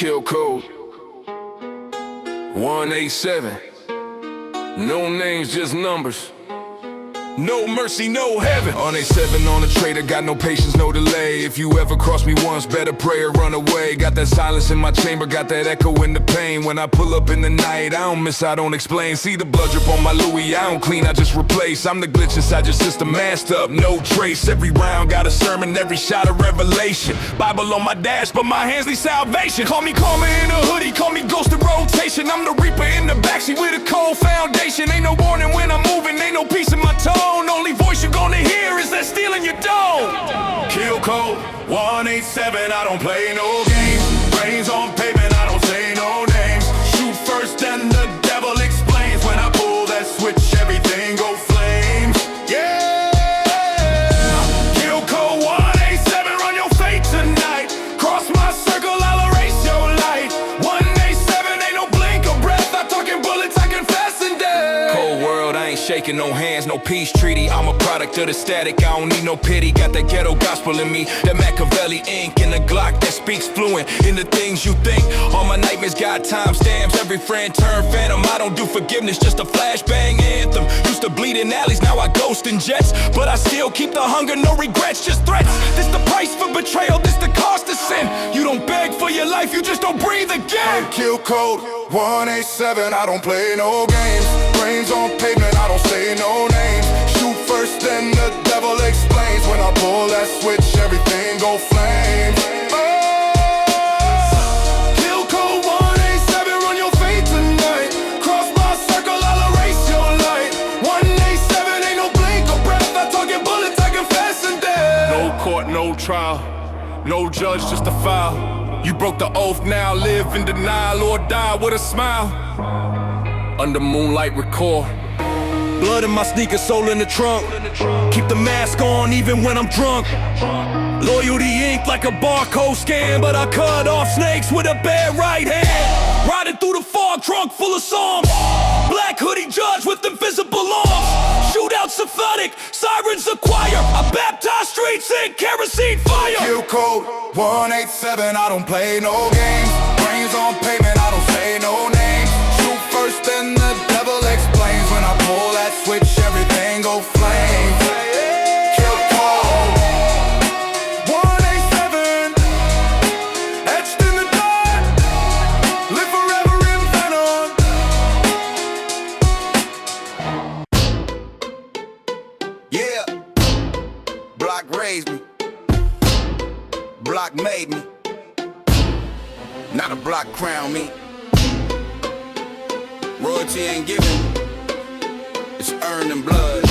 Kill code 187. No names, just numbers. No mercy, no heaven. On A7 on the trader, got no patience, no delay. If you ever cross me once, better pray or run away. Got that silence in my chamber, got that echo in the pain. When I pull up in the night, I don't miss, I don't explain. See the blood drip on my Louis, I don't clean, I just replace. I'm the glitch inside your system, masked up, no trace. Every round got a sermon, every shot a revelation. Bible on my dash, but my hands need salvation. Call me karma in a hoodie, call me ghost of rotation. I'm the reaper in the backseat with a cold foundation. Ain't no warning when I'm moving, ain't no peace in my tone. Only voice you're gonna hear is that stealing your dough. Kill code 187, I don't play no games. Brains on pavement, I don't say no names. Shoot first and the devil explains. When I pull that switch, everything go flames. Yeah. Kill code 187, run your fate tonight. Cross my circle, I'll erase your light. 187, ain't no blink of breath. I'm talking bullets, I confess and death. Cold world, I ain't shaking no hands, no peace treaty. I'm a product of the static, I don't need no pity. Got that ghetto gospel in me, that Machiavelli ink in the Glock that speaks fluent in the things you think. All my nightmares got timestamps, every friend turned phantom. I don't do forgiveness, just a flashbang anthem. Used to bleed in alleys, now I ghost in jets. But I still keep the hunger, no regrets, just threats. This the price for betrayal, this the cost of sin. You don't beg for your life, you just don't breathe again. Kill code 187, I don't play no games. Brains on pavement, I don't say no names. Shoot first, then the devil explains. When I pull that switch, everything go flames. Kill code 187, run your fate tonight. Cross my circle, I'll erase your light. 187, ain't no blink of breath. I'm talking bullets, I confess and death. No court, no trial, no judge, just a file. You broke the oath, now live in denial or die with a smile. Under moonlight, record. Blood in my sneakers, soul in the trunk. Keep the mask on even when I'm drunk. Loyalty ink like a barcode scan, but I cut off snakes with a bare right hand. Riding through the fog, trunk full of songs. Black hoodie judge with invisible arms. Shootouts symphonic, sirens a choir. I baptize streets in kerosene fire. Kill code 187, I don't play no games. Brains on pavement, I don't say no names. Shoot first, then the devil explains. When I pull that switch, everything go flame. Kill code 187, etched in the dark, live forever in venom. Yeah, block raised me, block made me, not a block crown me. Royalty ain't given, it's earned in blood.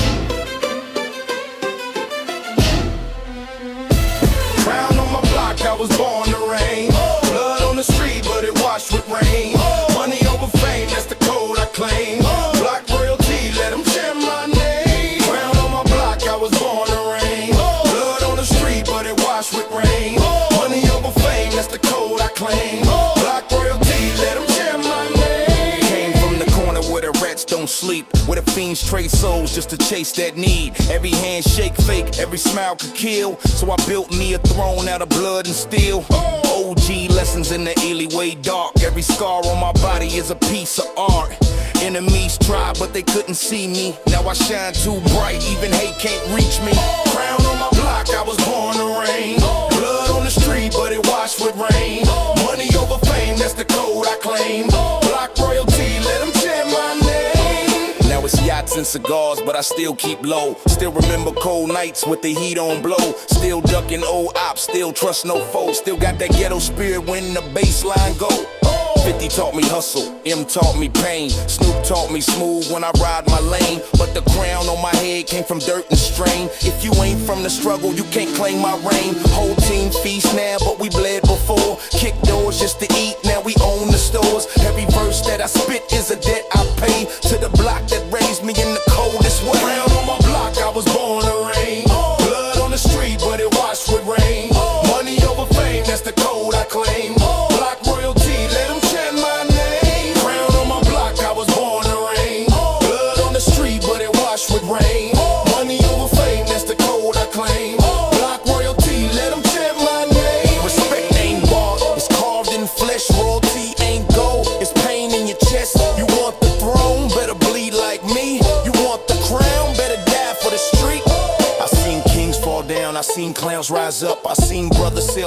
Crown on my block, I was born to reign. Blood on the street, but it washed with rain. Money over fame, that's the code I claim. Block royalty, let them share my name. Crown on my block, I was born to reign. Blood on the street, but it washed with rain. Money over fame, that's the code I claim. Block royalty, let them share my name. Came from the corner where the rats don't sleep, where the fiends trade souls just to chase that need. Every handshake fake, every smile could kill. So I built me a throne out of blood and steel. OG lessons in the alleyway dark. Every scar on my body is a piece of art. Enemies tried, but they couldn't see me. Now I shine too bright, even hate can't reach me. Crown on my block, I was born to reign. Blood on the street, but it washed with rain. Money over fame, that's the code I claim. Block royalty, let them chant my name. Now it's yachts and cigars, but I still keep low. Still remember cold nights with the heat on blow. Still ducking old ops, still trust no foe. Still got that ghetto spirit when the baseline go. 50 taught me hustle, M taught me pain. Snoop taught me smooth when I ride my lane. But the crown on my head came from dirt and strain. If you ain't from the struggle, you can't claim my reign. Whole team feast now, but we bled before. Kick doors just to eat, now we own the stores. Every verse that I spit is a debt I pay to the block that raised me in the coldest way. Crown on my block, I was born to reign. Blood on the street, but it washed with rain. Money over fame, that's the code I claim. Block royalty, let them chant my name. Crown on my block, I was born to reign. Blood on the street, but it washed with rain. Money over fame, that's the code I claim. Block royalty, let them chant my name. Respect ain't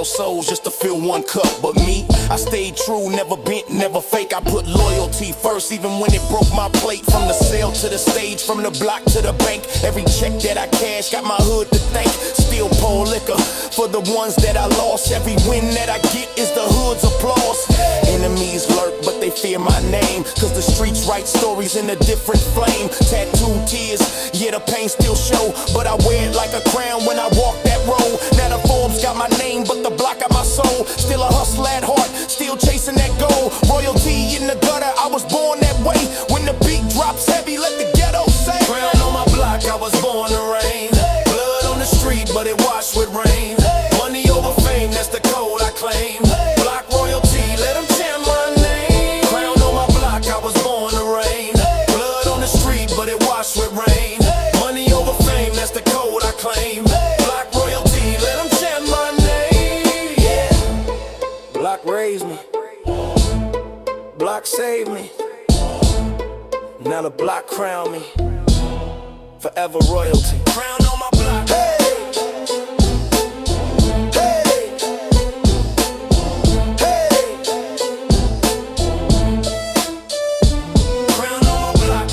sell souls just to fill one cup. But me, I stayed true, never bent, never fake. I put loyalty first, even when it broke my plate. From the sale to the stage, from the block to the bank, every check that I cash got my hood to thank. Still pour liquor for the ones that I lost. Every win that I get is the hood's applause. Enemies lurk, but they fear my name, cause the streets write stories in a different flame. Tattooed tears, yeah, the pain still show, but I wear it like a crown when I walk that road. Now the Forbes got my name, but the block got my soul. Still a hustler at heart, still chasing that goal. Royalty in the gutter, I was born that way. When the beat drops heavy, let the ghetto say. Crown on my block, I was born to reign. Blood on the street, but it washed with rain. Money over fame, that's the code I claim. Block royalty, let them chant my name. Crown on my block, I was born to reign. Blood on the street, but it washed with rain. Money over fame, that's the code I claim. Block royalty, let them chant my name. Yeah. Block raised me. Block saved me. Now the block crown me. Forever royalty. Crown on my block. Hey. Hey. Hey. Crown on my block.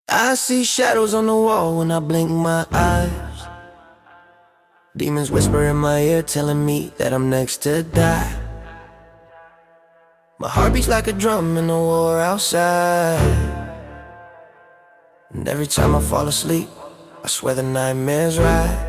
I see shadows on the wall when I blink my eyes. Demons whisper in my ear telling me that I'm next to die. My heart beats like a drum in the war outside. And every time I fall asleep, I swear the nightmares rise.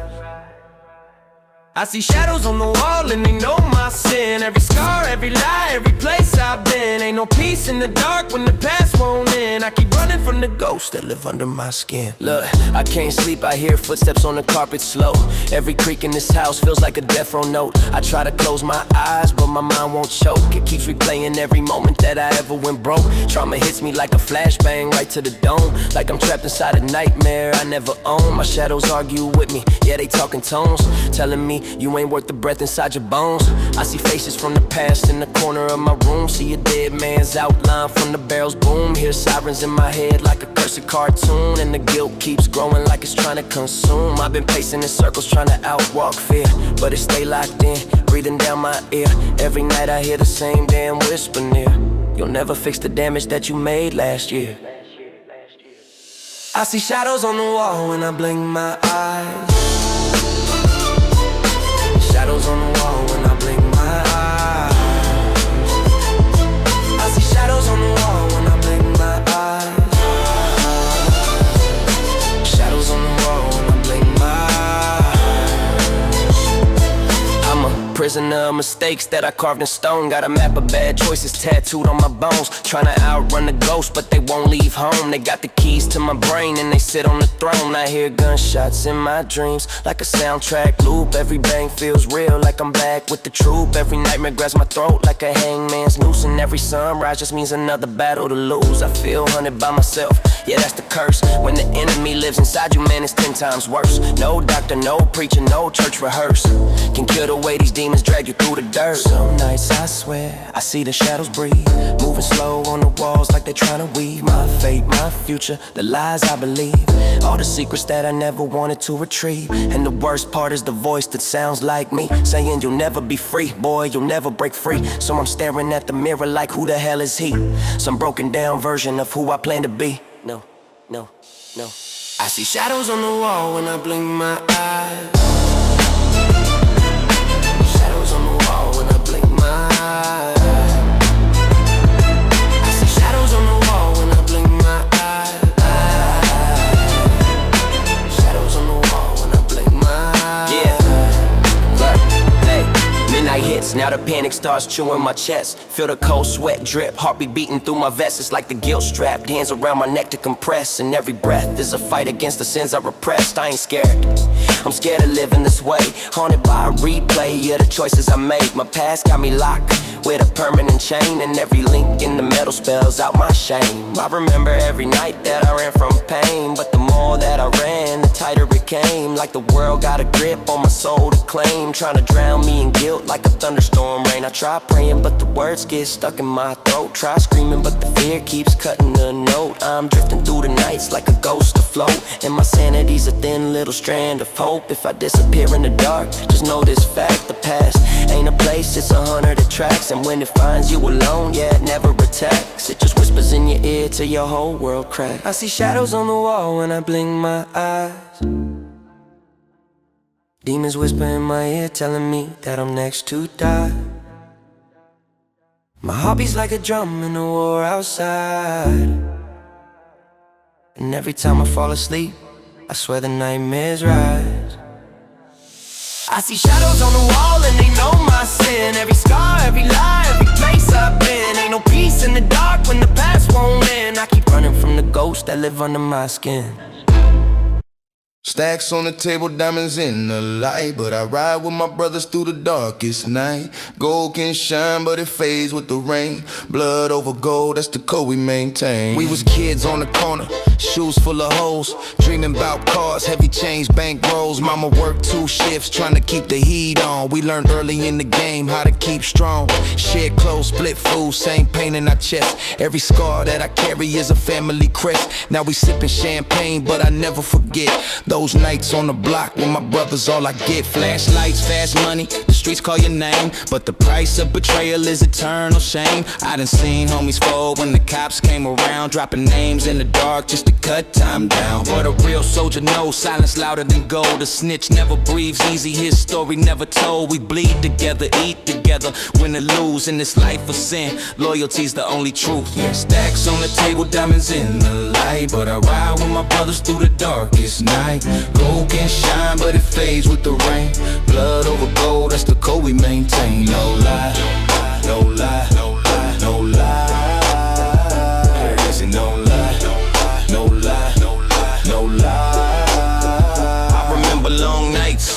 I see shadows on the wall and they know my sin. Every scar, every lie, every place I've been. Ain't no peace in the dark when the past won't end. I keep running from the ghosts that live under my skin. Look, I can't sleep, I hear footsteps on the carpet slow. Every creak in this house feels like a death row note. I try to close my eyes, but my mind won't choke. It keeps replaying every moment that I ever went broke. Trauma hits me like a flashbang right to the dome. Like I'm trapped inside a nightmare I never own. My shadows argue with me, yeah, they talking tones, telling me you ain't worth the breath inside your bones. I see faces from the past in the corner of my room. See a dead man's outline from the barrel's boom. Hear sirens in my head like a cursed cartoon. And the guilt keeps growing like it's trying to consume. I've been pacing in circles trying to outwalk fear, but it stay locked in, breathing down my ear. Every night I hear the same damn whisper near. You'll never fix the damage that you made last year. I see shadows on the wall when I blink my eyes. Shadows on the wall when I blink my eyes. I see shadows on the wall when I blink my eyes. Shadows on the wall when I blink my eyes. I'm a prisoner of mistakes that I carved in stone. Got a map of bad choices tattooed on my bones. Trying to outrun the ghosts, but they won't leave home. They got the keys to my brain and they sit on the throne. I hear gunshots in my dreams like a soundtrack loop. Every bang feels real like I'm back with the troop. Every nightmare grabs my throat like a hangman's noose. And every sunrise just means another battle to lose. I feel hunted by myself, yeah, that's the curse. When the enemy lives inside you, man, it's 10 times worse. No doctor, no preacher, no church rehearse can kill the way these demons drag you through the dirt. Some nights I swear I see the shadows breathe, moving slow on the walls like they're trying to weave my fate, my future, the lies I believe, all the secrets that I never wanted to retrieve. And the worst part is the voice that sounds like me, saying you'll never be free, boy, you'll never break free. So I'm staring at the mirror like who the hell is he? Some broken down version of who I plan to be. No, no, no. I see shadows on the wall when I blink my eyes. Shadows on the wall when I blink my eyes. I see shadows on the wall when I blink my eyes. Shadows on the wall when I blink my eyes. Yeah, look, hey, midnight hits, now the panic starts chewing my chest. Feel the cold sweat drip, heartbeat beating through my vest. It's like the guilt strapped, hands around my neck to compress. And every breath is a fight against the sins I repressed. I ain't scared, I'm scared of living this way, haunted by a replay of the choices I made. My past got me locked with a permanent chain, and every link in the metal spells out my shame. I remember every night that I ran from pain, but the more that I ran, the tighter it came. Like the world got a grip on my soul to claim. Trying to drown me in guilt like a thunderstorm rain. I try praying but the words get stuck in my throat. Try screaming but the fear keeps cutting the note. I'm drifting through the nights like a ghost afloat, and my sanity's a thin little strand of hope. If I disappear in the dark, just know this fact: the past ain't a place, it's 100 tracks. And when it finds you alone, yeah, it never attacks. It just whispers in your ear till your whole world cracks. I see shadows on the wall when I blink my eyes. Demons whisper in my ear telling me that I'm next to die. My heart beats like a drum in the war outside. And every time I fall asleep, I swear the nightmares rise. I see shadows on the wall and they know my sin. Every scar, every lie, every place I've been. Ain't no peace in the dark when the past won't end. I keep running from the ghosts that live under my skin. Stacks on the table, diamonds in the light, but I ride with my brothers through the darkest night. Gold can shine, but it fades with the rain. Blood over gold, that's the code we maintain. We was kids on the corner, shoes full of holes, dreaming about cars, heavy chains, bank rolls. Mama worked 2 shifts, trying to keep the heat on. We learned early in the game how to keep strong. Shared clothes, split food, same pain in our chest. Every scar that I carry is a family crest. Now we sipping champagne, but I never forget those nights on the block with my brothers. All I get, flashlights, fast money, the streets call your name, but the price of betrayal is eternal shame. I done seen homies fold when the cops came around, dropping names in the dark just to cut time down. But a real soldier knows silence louder than gold. A snitch never breathes easy, his story never told. We bleed together, eat together, win or lose in this life of sin. Loyalty's the only truth. Yeah, stacks on the table, diamonds in the light, but I ride with my brothers through the darkest night. Gold can shine, but it fades with the rain. Blood over gold, that's the code we maintain. No lie, no lie, no lie, no lie. Is it no lie, no lie, no lie, no lie? I remember long nights,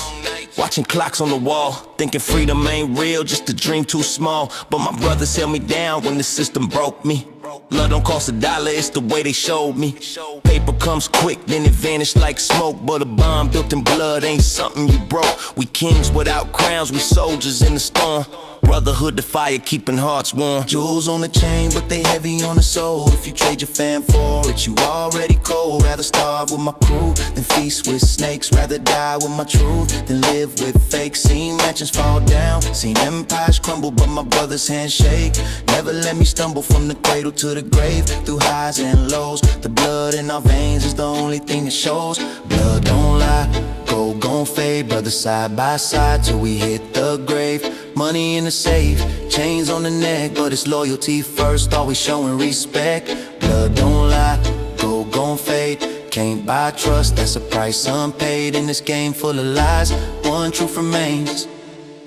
watching clocks on the wall, thinking freedom ain't real, just a dream too small. But my brothers held me down when the system broke me. Love don't cost $1, it's the way they showed me. Paper comes quick, then it vanished like smoke. But a bond built in blood ain't something you broke. We kings without crowns, we soldiers in the storm. Brotherhood the fire, keeping hearts warm. Jewels on the chain, but they heavy on the soul. If you trade your fam for it, you already cold. Rather starve with my crew than feast with snakes. Rather die with my truth than live with fake. Seen mansions fall down, seen empires crumble, but my brother's handshake never let me stumble from the cradle to the grave. Through highs and lows, the blood in our veins is the only thing that shows. Blood don't lie, gold gon' fade. Brothers side by side till we hit the grave. Money in the safe, chains on the neck, but it's loyalty first, always showing respect. Blood don't lie, gold gon' fade. Can't buy trust, that's a price unpaid. In this game full of lies, one truth remains: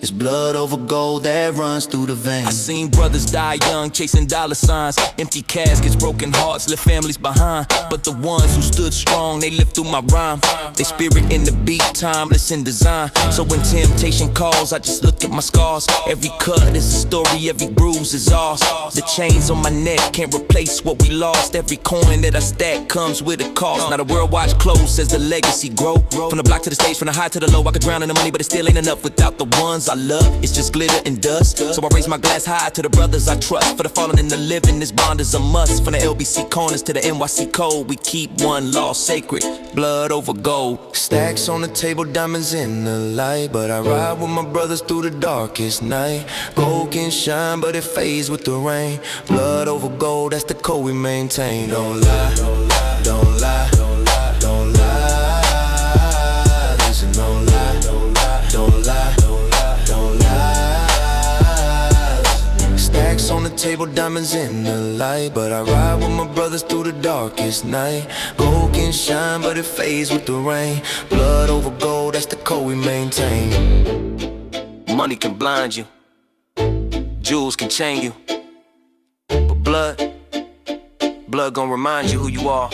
it's blood over gold that runs through the veins. I seen brothers die young, chasing dollar signs. Empty caskets, broken hearts, left families behind. But the ones who stood strong, they lived through my rhyme. They spirit in the beat, timeless in design. So when temptation calls, I just look at my scars. Every cut is a story, every bruise is ours. The chains on my neck can't replace what we lost. Every coin that I stack comes with a cost. Now the world watch close as the legacy grow. From the block to the stage, from the high to the low, I could drown in the money, but it still ain't enough without the ones I love. It's just glitter and dust. So I raise my glass high to the brothers I trust. For the fallen and the living, this bond is a must. From the LBC corners to the NYC code, we keep one law sacred: blood over gold. Stacks on the table, diamonds in the light, but I ride with my brothers through the darkest night. Gold can shine, but it fades with the rain. Blood over gold, that's the code we maintain. Don't lie, don't lie, don't lie, don't lie. There's a no lie, don't lie, don't lie. Stacks on the table, diamonds in the light, but I ride with my brothers through the darkest night. Gold can shine, but it fades with the rain. Blood over gold, that's the code we maintain. Money can blind you, jewels can chain you, but blood gon' remind you who you are.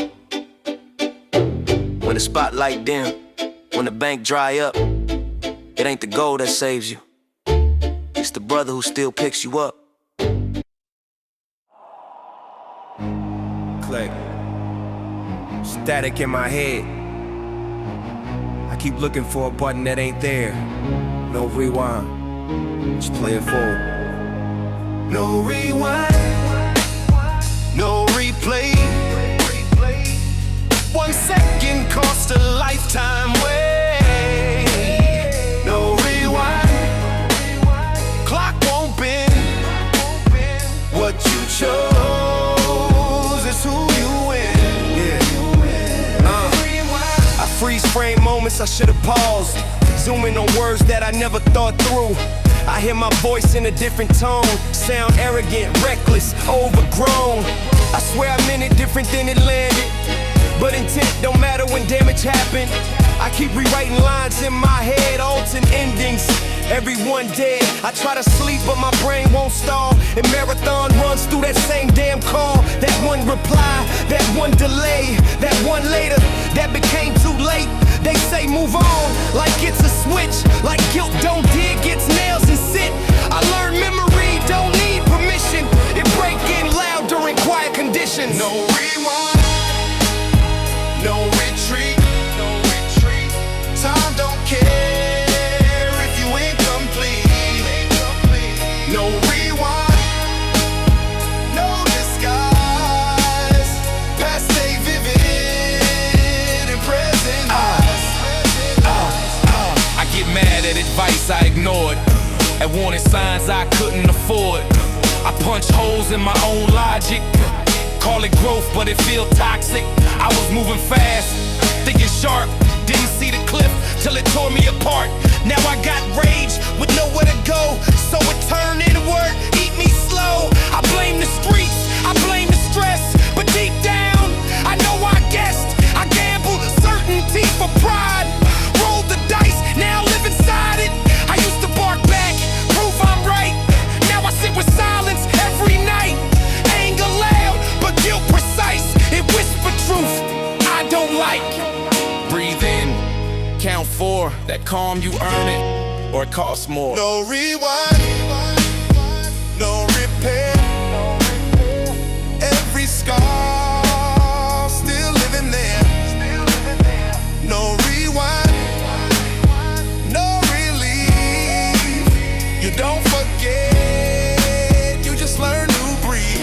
When the spotlight dim, when the bank dry up, it ain't the gold that saves you, it's the brother who still picks you up. Click. Static in my head. keep looking for a button that ain't there. No rewind, just play it forward. No rewind, no replay. 1 second cost a lifetime wait. No rewind, clock won't bend. What you chose is who you win. I freeze frame moments I should've paused. Zooming on words that I never thought through. I hear my voice in a different tone. Sound arrogant, reckless, overgrown. I swear I meant it different than it landed. But intent don't matter when damage happened. I keep rewriting lines in my head, alternate endings. Everyone dead. I try to sleep, but my brain won't stall. And marathon runs through that same damn call. That one reply, that one delay, that one later, that became too late. They say move on, like it's a switch. Like guilt don't dig, gets nails and sit. I learned memory don't need permission. It break in loud during quiet conditions. No rewind, no retreat, no retreat. Time don't care if you ain't complete. No rewind, no disguise. Past stay vivid and present eyes. I get mad at advice I ignored, at warning signs I couldn't afford. I punch holes in my own logic. Call it growth, but it feel toxic. I was moving fast, thinking sharp. Didn't see the cliff till it tore me apart. Now I got rage with nowhere to go, so it turned inward, eat me slow. I blame the streets, I blame the stress, but deep down, I know I guessed. I gambled certainty for pride. Rolled the dice, now live inside it. I used to bark back, prove I'm right. Now I sit with silence every night. Anger loud, but guilt precise. It whisper truth I don't like. Breathe in, count 4. That calm you earn it, or it costs more. No rewind, no repair. Every scar still living there. No rewind, no relief. You don't forget, you just learn to breathe.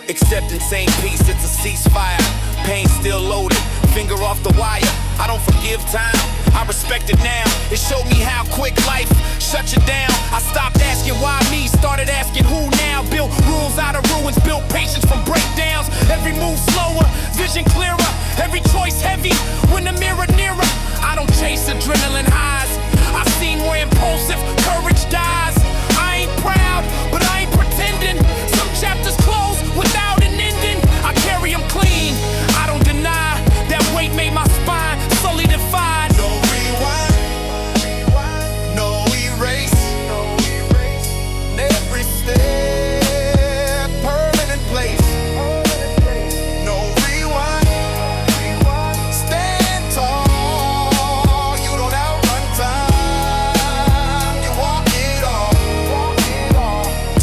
Acceptance ain't peace, it's a ceasefire. Pain still loaded, finger off the wire. I don't forgive time, I respect it now. It showed me how quick life shut you down. I stopped asking why me, started asking who now. Built rules out of ruins, built patience from breakdowns. Every move slower, vision clearer. Every choice heavy, when the mirror nearer. I don't chase adrenaline highs. I've seen where impulsive courage dies. I ain't proud, but I ain't pretending. Some chapters close without an ending. I carry them clean, I don't deny. That weight made my spine solidified. No rewind, no erase. Every step, permanent place. No rewind, stand tall. You don't outrun time, you walk it off.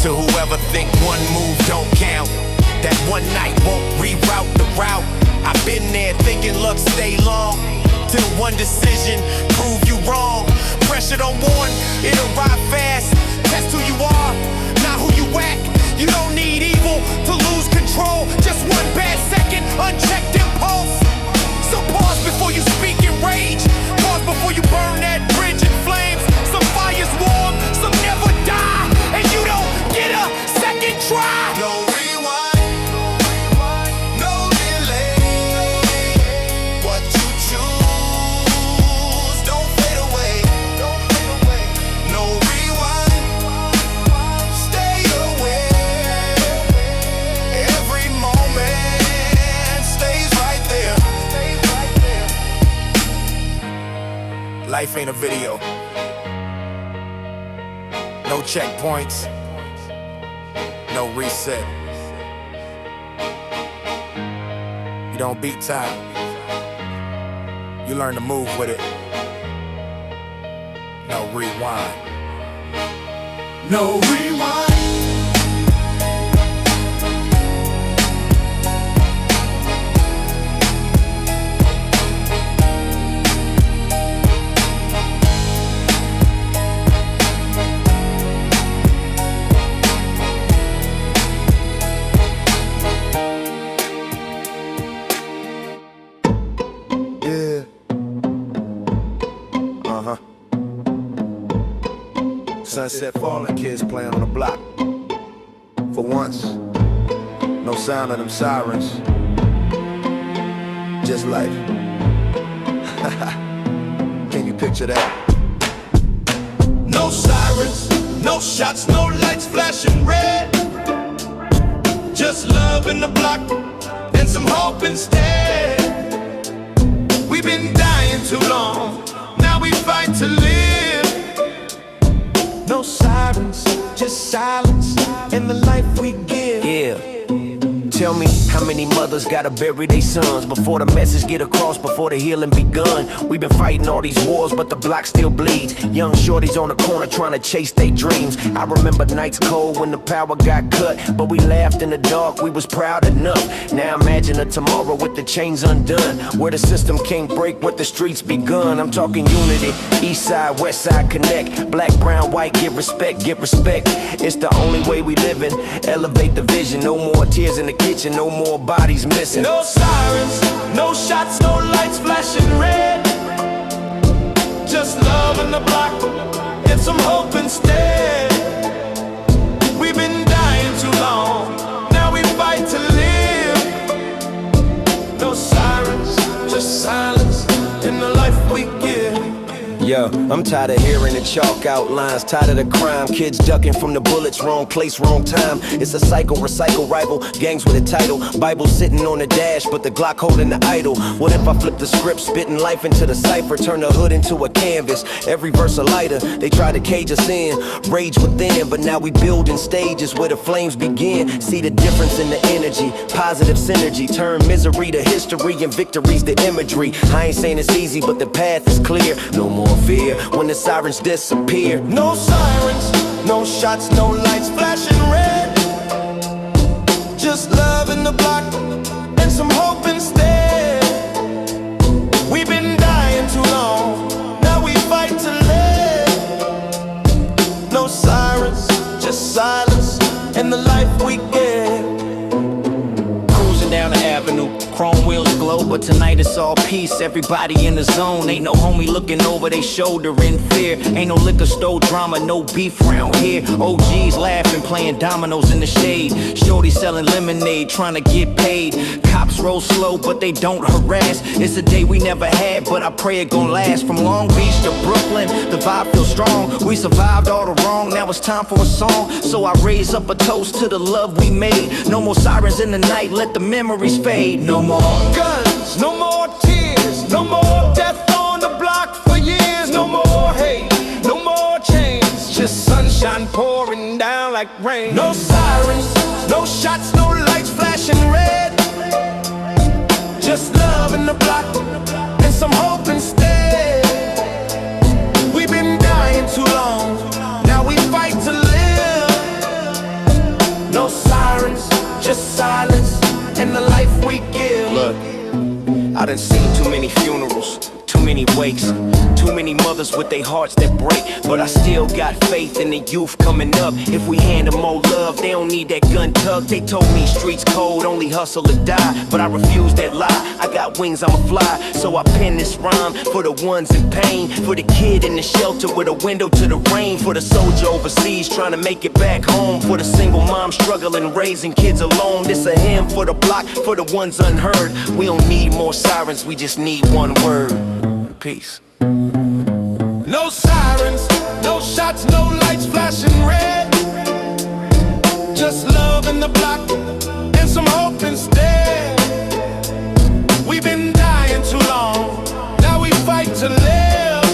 To whoever think one move don't count, that one night won't reroute the route. I've been there thinking luck stay long, till one decision prove you wrong. Pressure don't warn, it'll arrive fast. Test who you are, not who you act. You don't need evil to lose control. Just one bad second, unchecked impulse. So pause before you speak in rage. Pause before you burn that bridge in flames. Some fire's warm, some never die, and you don't get a second try. No rewind, no delay. What you choose don't fade away. No rewind, stay aware. Every moment stays right there. Life ain't a video. No checkpoints, no reset. You don't beat time, you learn to move with it. No rewind. No rewind. Sunset falling, kids playing on the block. For once, no sound of them sirens. Just life. Can you picture that? No sirens, no shots, no lights flashing red. Just love in the block and some hope instead. We've been dying too long, now we fight to live. No sirens, just silence in the life we give. Yeah. Tell me how many mothers gotta bury their sons before the message get across, before the healing begun. We've been fighting all these wars, but the block still bleeds. Young shorties on the corner trying to chase their dreams. I remember nights cold when the power got cut, but we laughed in the dark, we was proud enough. Now imagine a tomorrow with the chains undone, where the system can't break what the streets begun. I'm talking unity, east side, west side connect. Black, brown, white, give respect, get respect. It's the only way we living. Elevate the vision, no more tears in the kitchen, no more bodies missing. No sirens, no shots, no lights flashing red. Just love in the block and some hope instead. We've been dying too long, now we fight to live. No sirens, just silence in the life we give. Yo, I'm tired of hearing the chalk outlines, tired of the crime, kids ducking from the bullets, wrong place, wrong time. It's a cycle, recycle, rival, gangs with a title, Bible sitting on the dash, but the Glock holding the idol. What if I flip the script, spitting life into the cipher, turn the hood into a canvas, every verse a lighter. They try to cage us in, rage within, but now we build in stages where the flames begin. See the difference in the energy, positive synergy, turn misery to history and victory's the imagery. I ain't saying it's easy, but the path is clear. No more fear when the sirens disappear. No sirens, no shots, no lights flashing red. Just love in the block and some hope instead. We've been dying too long, now we fight to live. No sirens, just silence in the life we give. Cruising down the avenue, chrome wheels glow, but tonight it's all peace. Everybody in the zone, ain't no homie looking over their shoulder in fear. Ain't no liquor store drama, no beef round here. OGs laughing, playing dominoes in the shade. Shorty selling lemonade, trying to get paid. Cops roll slow, but they don't harass. It's a day we never had, but I pray it gon' last. From Long Beach to Brooklyn, the vibe feels strong. We survived all the wrong, now it's time for a song. So I raise up a toast to the love we made. No more sirens in the night, let the memories fade. No more guns, no more tears, no more death on the block for years. No more hate, no more chains, just sunshine pouring down like rain. No sirens, no shots, no lights flashing red. Just love in the block and some hope instead. We've been dying too long, now we fight to live. No sirens, just silence in the life we give. Look, I done seen too many funerals, too many wakes, too many mothers with their hearts that break. But I still got faith in the youth coming up. If we hand them more love, they don't need that gun tug. They told me streets cold, only hustle or die, but I refuse that lie. I got wings, I'ma fly. So I pen this rhyme for the ones in pain, for the kid in the shelter with a window to the rain, for the soldier overseas trying to make it back home, for the single mom struggling raising kids alone. This a hymn for the block, for the ones unheard. We don't need more sirens, we just need one word. Peace. No sirens, no shots, no lights flashing red. Just love in the block and some hope instead. We've been dying too long, now we fight to live.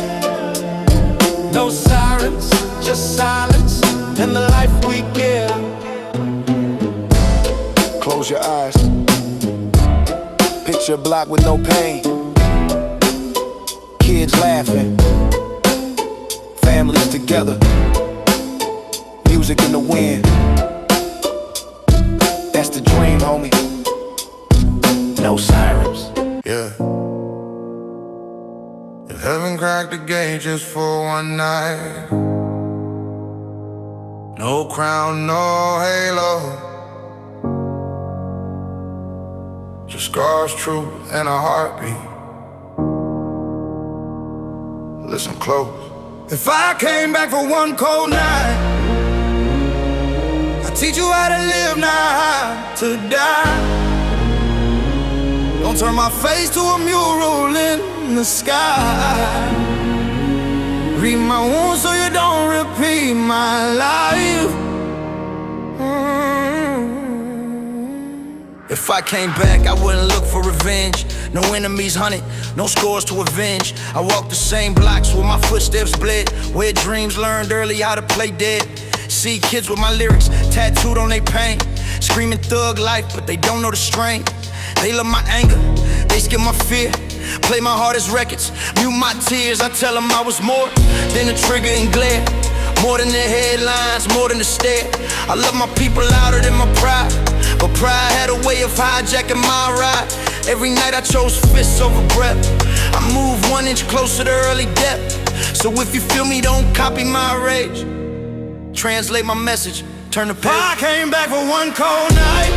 No sirens, just silence in the life we give. Close your eyes. Picture a block with no pain. Kids laughing, families together, music in the wind. That's the dream, homie. No sirens. Yeah. If heaven cracked the gate just for one night, no crown, no halo, just scars, truth, and a heartbeat. Listen close. If I came back for one cold night, I'd teach you how to live, not how to die. Don't turn my face to a mural in the sky. Read my wounds so you don't repeat my life. If I came back, I wouldn't look for revenge. No enemies hunted, no scores to avenge. I walk the same blocks where my footsteps bled, where dreams learned early how to play dead. See kids with my lyrics tattooed on their pain, screaming thug life, but they don't know the strain. They love my anger, they skip my fear, play my hardest records, mute my tears. I tell them I was more than a trigger and glare, more than the headlines, more than the stare. I love my people louder than my pride, but pride had a way of hijacking my ride. Every night I chose fists over breath. I move 1 inch closer to early death. So if you feel me, don't copy my rage. Translate my message, turn the page. I came back for one cold night.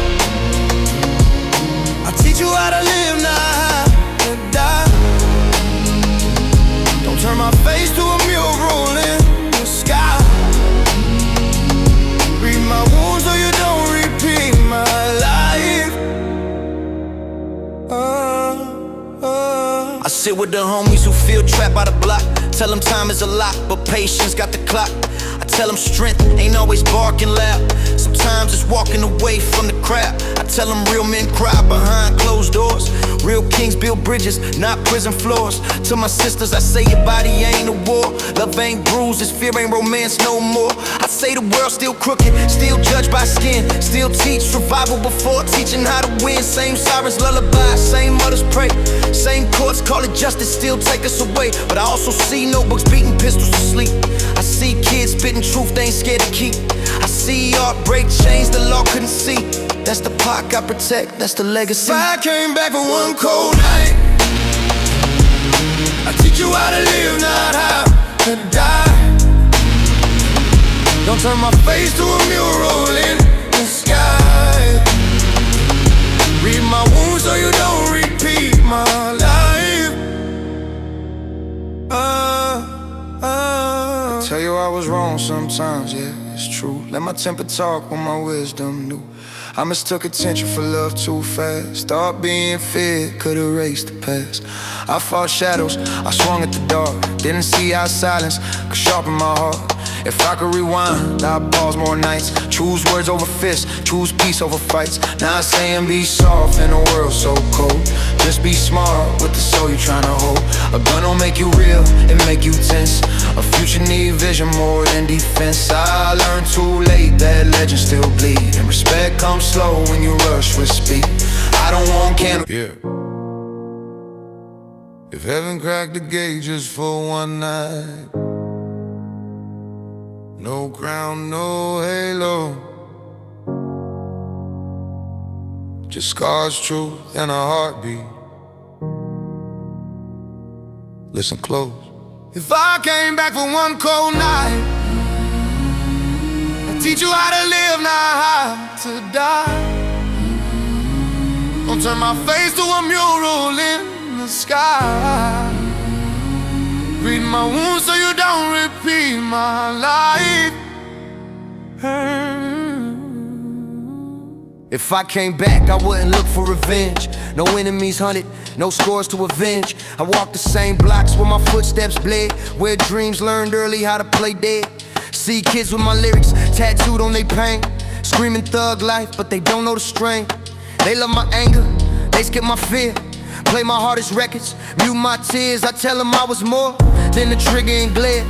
I teach you how to live, not how to die. Don't turn my face to a mural in the sky. Read my wounds so you don't repeat my life. I sit with the homies who feel trapped by the block. Tell them time is a lot, but patience got the clock. I tell them strength ain't always barking loud. Sometimes it's walking away from the crowd. I tell them real men cry behind closed doors. Real kings build bridges, not prison floors. To my sisters, I say your body ain't a war. Love ain't bruises, fear ain't romance no more. I say the world's still crooked, still judged by skin. Still teach survival before teaching how to win. Same sirens lullaby, same mothers pray. Same courts call it justice, still take us away. But I also see notebooks beating pistols to sleep. I see kids spitting truth they ain't scared to keep. I see art break chains the law couldn't see. That's the park I protect, that's the legacy. If I came back for one cold night, I teach you how to live, not how to die. Don't turn my face to a mural in the sky. Read my wounds so you don't repeat my life. I tell you I was wrong sometimes, yeah, it's true. Let my temper talk when my wisdom knew. I mistook attention for love too fast. Thought being feared could erase the past. I fought shadows, I swung at the dark. Didn't see how silence could sharpen my heart. If I could rewind, I'd pause more nights. Choose words over fists, choose peace over fights. Not saying be soft in a world so cold. Just be smart with the soul you're trying to hold. A gun don't make you real, it make you tense. A future need vision more than defense. I learned too late that legends still bleed, and respect comes slow when you rush with speed. I don't want candle. Yeah. If heaven cracked the gate just for one night, no crown, no halo, just scars, truth, and a heartbeat. Listen close. If I came back for one cold night, I'd teach you how to live, not how to die. Don't turn my face to a mural in the sky. Read my wounds so you don't repeat my life. If I came back, I wouldn't look for revenge. No enemies hunted, no scores to avenge. I walk the same blocks where my footsteps bled, where dreams learned early how to play dead. See kids with my lyrics tattooed on their pain, screaming thug life, but they don't know the strain. They love my anger, they skip my fear, play my hardest records, mute my tears. I tell them I was more than the trigger and glare,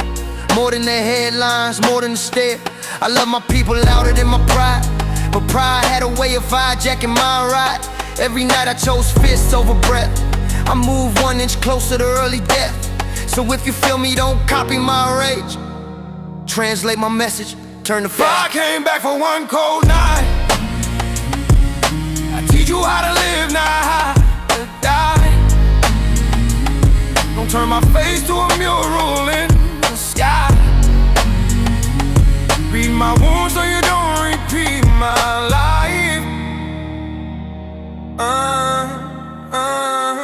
more than the headlines, more than the stare. I love my people louder than my pride, but pride had a way of hijacking my ride. Every night I chose fists over breath. I move 1 inch closer to early death. So if you feel me, don't copy my rage. Translate my message, turn the If I came back for one cold night, I teach you how to live, not how to die. Don't turn my face to a mural in the sky. Read my wounds so you don't repeat my life.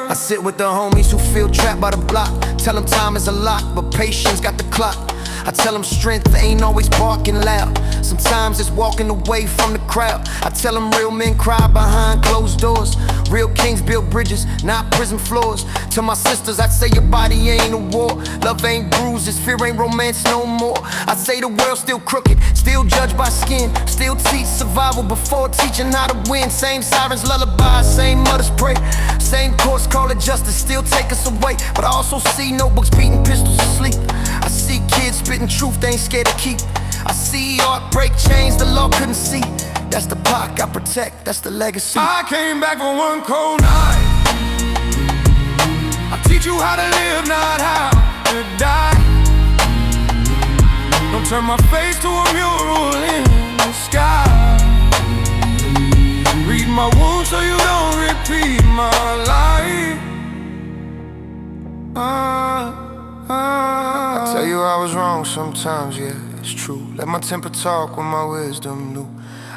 I sit with the homies who feel trapped by the block. Tell them time is a lock, but patience got the clock. I tell them strength ain't always barking loud. Sometimes it's walking away from the crowd. I tell them real men cry behind closed doors. Real kings build bridges, not prison floors. To my sisters, I'd say your body ain't a war. Love ain't bruises, fear ain't romance no more. I say the world's still crooked, still judged by skin. Still teach survival before teaching how to win. Same sirens lullaby, same mothers pray. Same courts call it justice, still take us away. But I also see notebooks beating pistols asleep. I see kids spitting truth they ain't scared to keep. I see art break chains the law couldn't see. That's the Pac I protect, that's the legacy. I came back from one cold night. I teach you how to live, not how to die. Don't turn my face to a mural in the sky. Read my wounds so you don't repeat my life. I tell you I was wrong sometimes, yeah, it's true. Let my temper talk when my wisdom knew.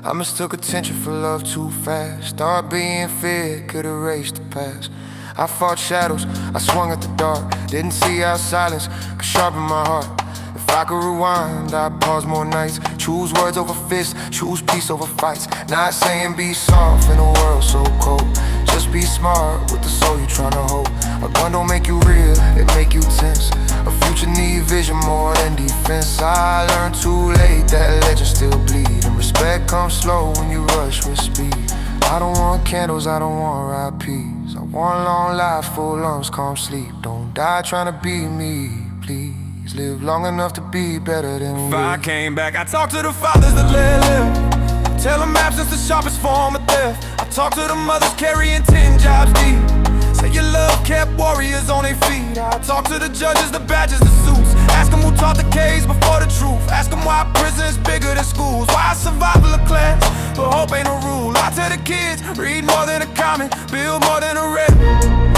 I mistook attention for love too fast. Thought being feared could erase the past. I fought shadows, I swung at the dark. Didn't see how silence could sharpen my heart. If I could rewind, I'd pause more nights. Choose words over fists, choose peace over fights. Not saying be soft in a world so cold. Just be smart with the soul you're trying to hold. A gun don't make you real, it make you tense. A future need vision more than defense. I learned too late that legends still bleed. And respect comes slow when you rush with speed. I don't want candles, I don't want RIPs. I want long life, full lungs, calm sleep. Don't die trying to be me, please. Live long enough to be better than If we. I came back, I talked to the fathers that live. Tell them absence the sharpest form of theft. I talk to the mothers carrying 10 jobs deep. Say your love kept warriors on their feet. I talk to the judges, the badges, the suits. Ask them who taught the caves before the truth. Ask them why prison is bigger than schools. Why survival of class, but hope ain't a rule. I tell the kids, read more than a comment, build more than a rep.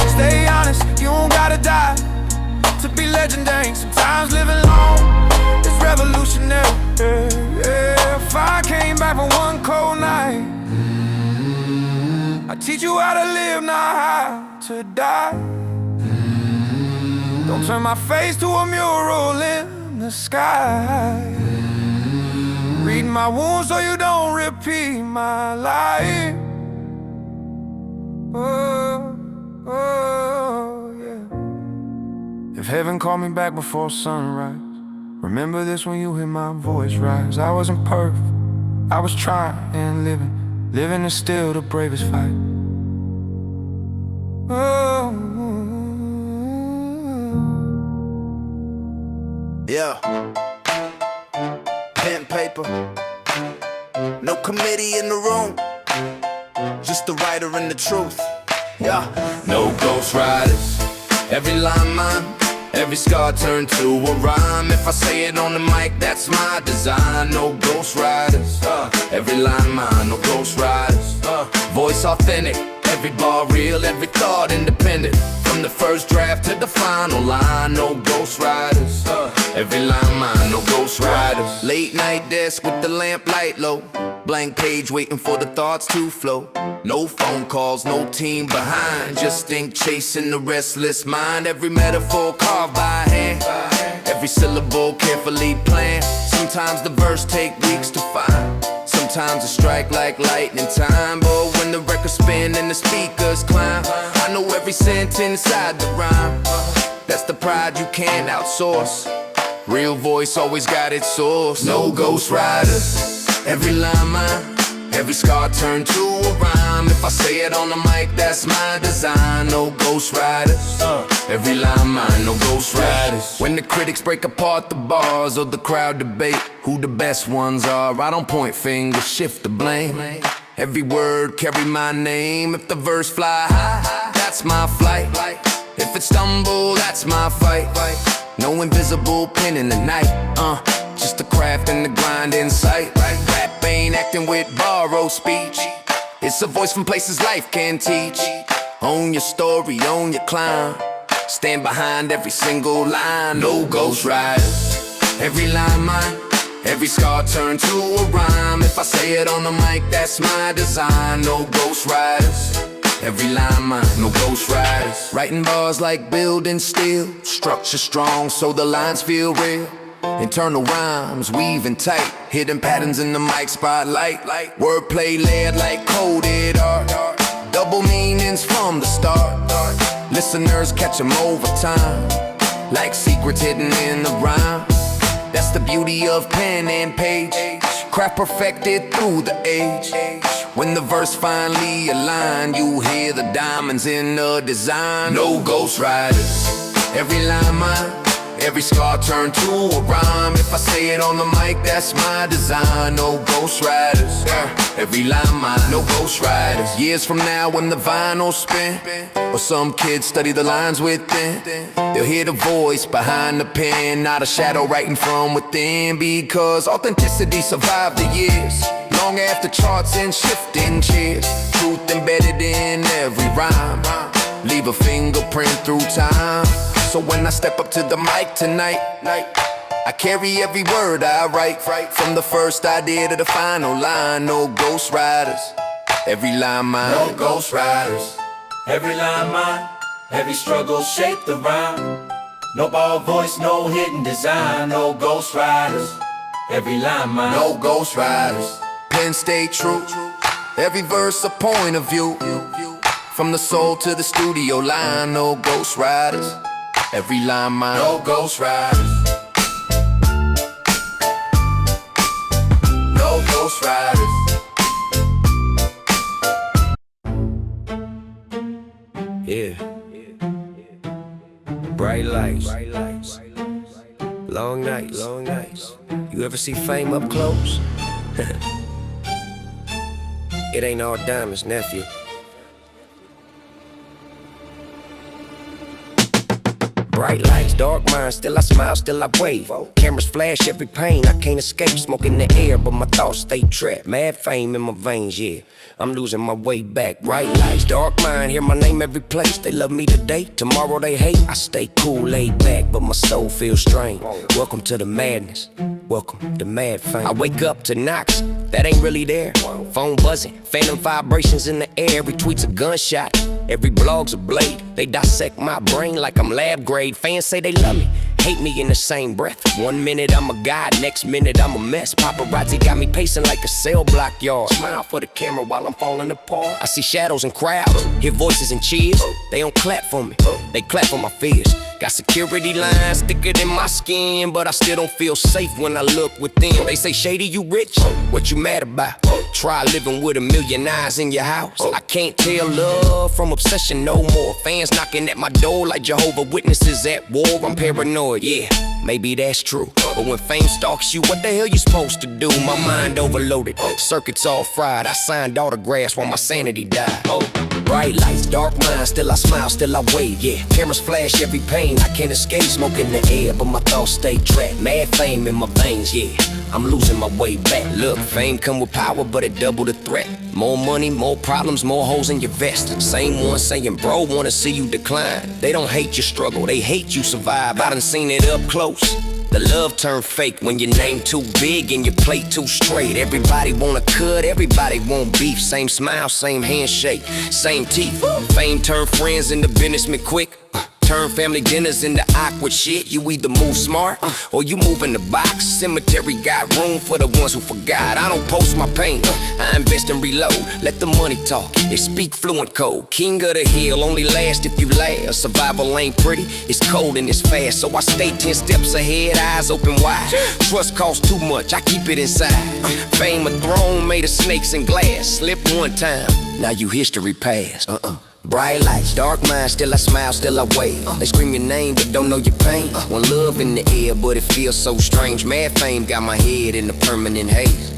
Stay honest, you don't gotta die to be legendary. Sometimes living long is revolutionary. If I came back from one cold night, I teach you how to live, not how to die. Don't turn my face to a mural in the sky. Read my wounds so you don't repeat my life. Oh, oh, yeah. If heaven called me back before sunrise, remember this when you hear my voice rise. I wasn't perfect, I was trying and living. Living is still the bravest fight. Oh. Yeah. Pen, paper. No committee in the room. Just the writer and the truth. Yeah. No ghost riders. Every line mine, every scar turned to a rhyme. If I say it on the mic, that's my design. No ghost riders. Every line mine, no ghost riders. Voice authentic, every bar real, every thought independent. From the first draft to the final line, no ghost riders. Every line mine, no ghost riders. Late night desk with the lamp light low. Blank page waiting for the thoughts to flow. No phone calls, no team behind. Just ink chasing the restless mind. Every metaphor carved by hand. Every syllable carefully planned. Sometimes the verse take weeks to find. Sometimes it strike like lightning time. But when the records spin and the speakers climb, I know every sentence inside the rhyme. That's the pride you can't outsource. Real voice always got its source. No ghost riders. Every line mine, every scar turned to a rhyme. If I say it on the mic, that's my design. No ghost riders. Every line mine, no ghost riders. When the critics break apart the bars or the crowd debate who the best ones are, I don't point fingers, shift the blame. Every word carry my name. If the verse fly high, that's my flight. If it stumble, that's my fight. No invisible pen in the night. Just the craft and the grind in sight. Rap ain't acting with borrowed speech. It's a voice from places life can teach. Own your story, own your climb. Stand behind every single line. No ghost riders. Every line mine, every scar turned to a rhyme. If I say it on the mic, that's my design. No ghost riders. every line mine, no ghost riders. Writing bars like building steel, structure strong so the lines feel real. Internal rhymes, weaving tight, hidden patterns in the mic spotlight. Wordplay layered like coded art, double meanings from the start. Listeners catch them over time, like secrets hidden in the rhyme. That's the beauty of pen and page, craft perfected through the age. When the verse finally aligned, you hear the diamonds in the design. No ghost riders, every line mine, every scar turned to a rhyme. If I say it on the mic, that's my design. No ghost riders, every line mine, no ghost riders. Years from now when the vinyl spin, or some kids study the lines within, they'll hear the voice behind the pen, not a shadow writing from within. Because authenticity survived the years, long after charts and shifting chairs. Truth embedded in every rhyme, leave a fingerprint through time. So when I step up to the mic tonight, I carry every word I write, from the first idea to the final line. No ghost riders, every line mine. No ghost riders, every line mine. Every struggle shaped the rhyme. No ball voice, no hidden design. No ghost riders, every line mine. No ghost riders, pen stay true, every verse a point of view. From the soul to the studio line. No ghost riders, every line mine. No ghost riders, no ghost riders. Yeah. Bright lights, long nights. You ever see fame up close? It ain't all diamonds, nephew. Bright lights, dark minds, still I smile, still I wave. Cameras flash every pain, I can't escape. Smoke in the air, but my thoughts stay trapped. Mad fame in my veins, yeah, I'm losing my way back. Bright lights, dark mind, hear my name every place. They love me today, tomorrow they hate. I stay cool, laid back, but my soul feels strained. Welcome to the madness, welcome to mad fame. I wake up to knocks, that ain't really there. Phone buzzing, phantom vibrations in the air. Every tweet's a gunshot, every blog's a blade. They dissect my brain like I'm lab grade. Fans say they love me, hate me in the same breath. 1 minute I'm a god, next minute I'm a mess. Paparazzi got me pacing like a cell block yard. Smile for the camera while I'm falling apart. I see shadows in crowds, hear voices and cheers. They don't clap for me, they clap for my fears. Got security lines thicker than my skin, but I still don't feel safe when I look within. They say, Shady, you rich? What you mad about? Try living with 1 million eyes in your house. I can't tell love from obsession no more. Fans knocking at my door like Jehovah's Witnesses at war. I'm paranoid, yeah, maybe that's true. But when fame stalks you, what the hell you supposed to do? My mind overloaded, circuits all fried. I signed autographs while my sanity died. Bright lights, dark minds, still I smile, still I wave, yeah. Cameras flash every pain, I can't escape. Smoke in the air, but my thoughts stay trapped. Mad fame in my veins, yeah, I'm losing my way back. Look, fame come with power, but it double the threat. More money, more problems, more holes in your vest. Same one saying, bro, wanna see you decline. They don't hate your struggle, they hate you survive. I done seen it up close. The love turn fake when your name too big and your plate too straight. Everybody wanna cut, everybody want beef. Same smile, same handshake, same teeth. Fame turn friends into businessmen quick. Turn family dinners into awkward shit. You either move smart or you move in the box. Cemetery got room for the ones who forgot. I don't post my pain, I invest and reload. Let the money talk, they speak fluent code. King of the hill, only last if you last. Survival ain't pretty, it's cold and it's fast. So I stay 10 steps ahead, eyes open wide. Trust costs too much, I keep it inside. Fame a throne made of snakes and glass. Slip one time, now you history past. Bright lights, dark minds, still I smile, still I wave. They scream your name but don't know your pain. One love in the air but it feels so strange. Mad fame got my head in a permanent haze.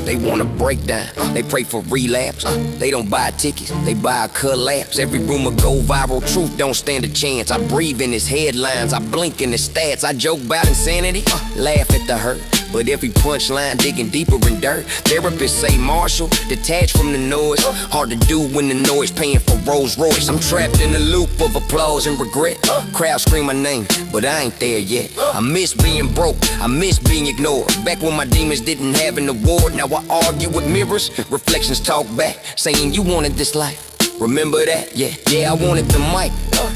They wanna break down, they pray for relapse. They don't buy tickets, they buy a collapse. Every rumor go viral, truth don't stand a chance. I breathe in his headlines, I blink in his stats. I joke about insanity, laugh at the hurt. But every punchline digging deeper in dirt. Therapists say Marshall, detached from the noise. Hard to do when the noise paying for Rolls Royce. I'm trapped in a loop of applause and regret. Crowd scream my name, but I ain't there yet. I miss being broke, I miss being ignored. Back when my demons didn't have an award. Now I argue with mirrors, reflections talk back, saying you wanted this life, Remember that? Yeah, I wanted the mic,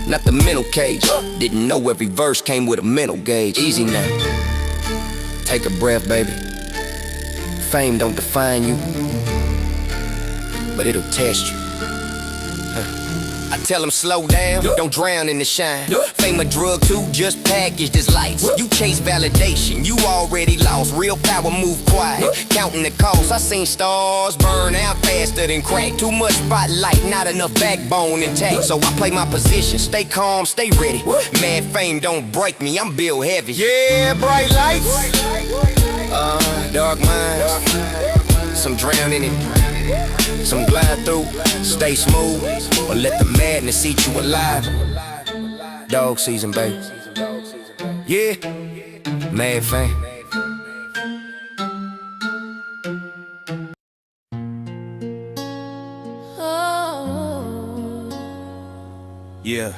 not the mental cage. Didn't know every verse came with a mental gauge. Easy now, take a breath, baby. Fame don't define you, but it'll test you. I tell them slow down, don't drown in the shine. Fame a drug too, just packaged as lights. You chase validation, you already lost. Real power move quiet, counting the cost. I seen stars burn out faster than crack. Too much spotlight, not enough backbone intact. So I play my position, stay calm, stay ready. Mad fame don't break me, I'm built heavy. Yeah, bright lights, dark minds. Some drown in it, some glide through. Stay smooth, or let the madness eat you alive. Dog season, baby. Yeah, mad fame. Yeah.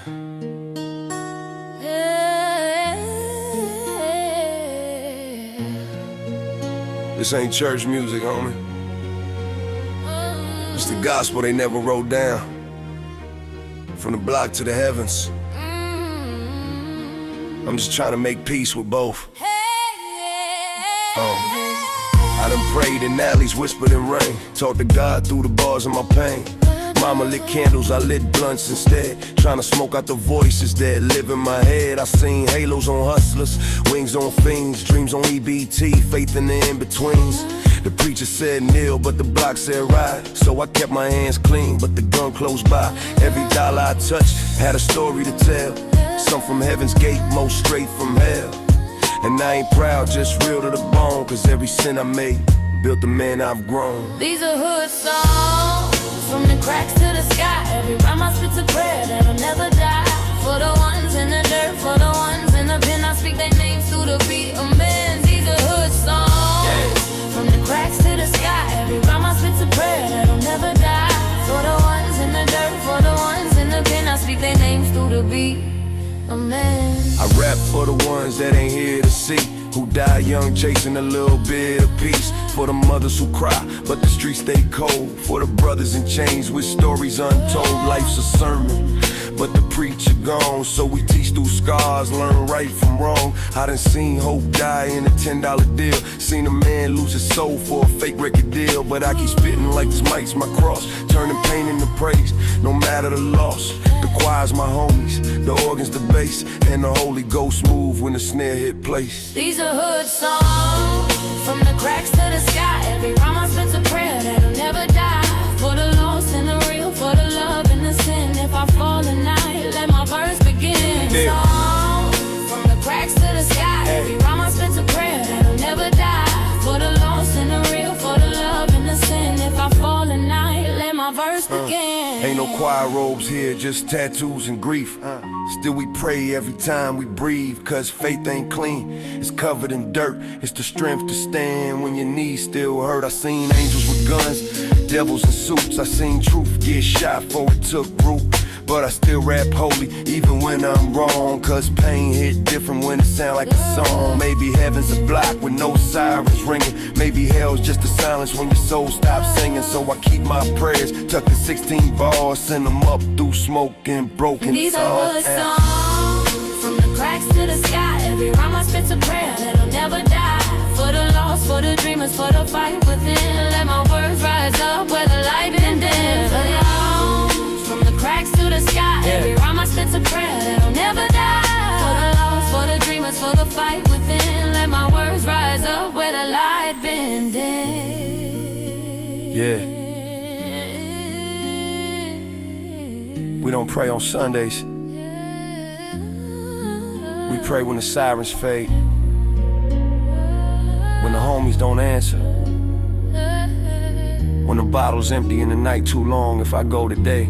This ain't church music, homie. It's the gospel they never wrote down. From the block to the heavens. I'm just trying to make peace with both. I done prayed in alleys, whispered in rain. Talked to God through the bars of my pain. Mama lit candles, I lit blunts instead. Trying to smoke out the voices that live in my head. I seen halos on hustlers, wings on fiends, dreams on EBT, faith in the in-betweens. The preacher said kneel, but the block said ride. So I kept my hands clean, but the gun close by. Every dollar I touched had a story to tell. Some from heaven's gate, most straight from hell. And I ain't proud, just real to the bone. Cause every sin I made built the man I've grown. These are hood songs, from the cracks to the sky. Every rhyme I spit's a prayer that'll never die. For the ones in the dirt, for the ones in the pen, I speak their names through the beat. Amen. These are hood songs, from the cracks to the sky. Every rhyme I spit's a prayer that'll never die. For the ones in the dirt, for the ones in the pen, I speak their names through the beat. Amen. I rap for the ones that ain't here to see, who die young chasing a little bit of peace. For the mothers who cry, but the streets stay cold. For the brothers in chains with stories untold. Life's a sermon, but the preacher gone. So we teach through scars, learn right from wrong. I done seen hope die in a $10 deal. Seen a man lose his soul for a fake record deal. But I keep spitting like this mic's my cross, turning pain into praise, no matter the loss. The choir's my homies, the organ's the bass, and the Holy Ghost move when the snare hit place. These are hood songs, from the cracks to the sky. Every rhyme I spit's a prayer that'll never die. For the lost and the real, for the love and the sin. If I fall tonight, let my verse begin. Songs, from the cracks to the sky. Every rhyme I spit's a prayer that'll never die. For the lost and the real, for the love and the sin. If I fall tonight, let my verse begin. Ain't no choir robes here, just tattoos and grief. Still we pray every time we breathe, cause faith ain't clean, it's covered in dirt. It's the strength to stand when your knees still hurt. I seen angels with guns, devils in suits. I seen truth get shot before it took root. But I still rap holy, even when I'm wrong. Cause pain hit different when it sound like a song. Maybe heaven's a block with no sirens ringing. Maybe hell's just a silence when your soul stops singing. So I keep my prayers tucked in 16 bars, send them up through smoke and broken These are hood songs, from the cracks to the sky. Every rhyme I spit's a prayer that'll never die. For the lost, for the dreamers, for the fight within. Let my words rise up where the light been dim. For the lost, from the cracks to the sky. Every rhyme I spit's a prayer that'll never die. For the lost, for the dreamers, for the fight within. Let my words rise up where the light been dim. Yeah. We don't pray on Sundays. We pray when the sirens fade, when the homies don't answer, when the bottle's empty and the night too long. If I go today,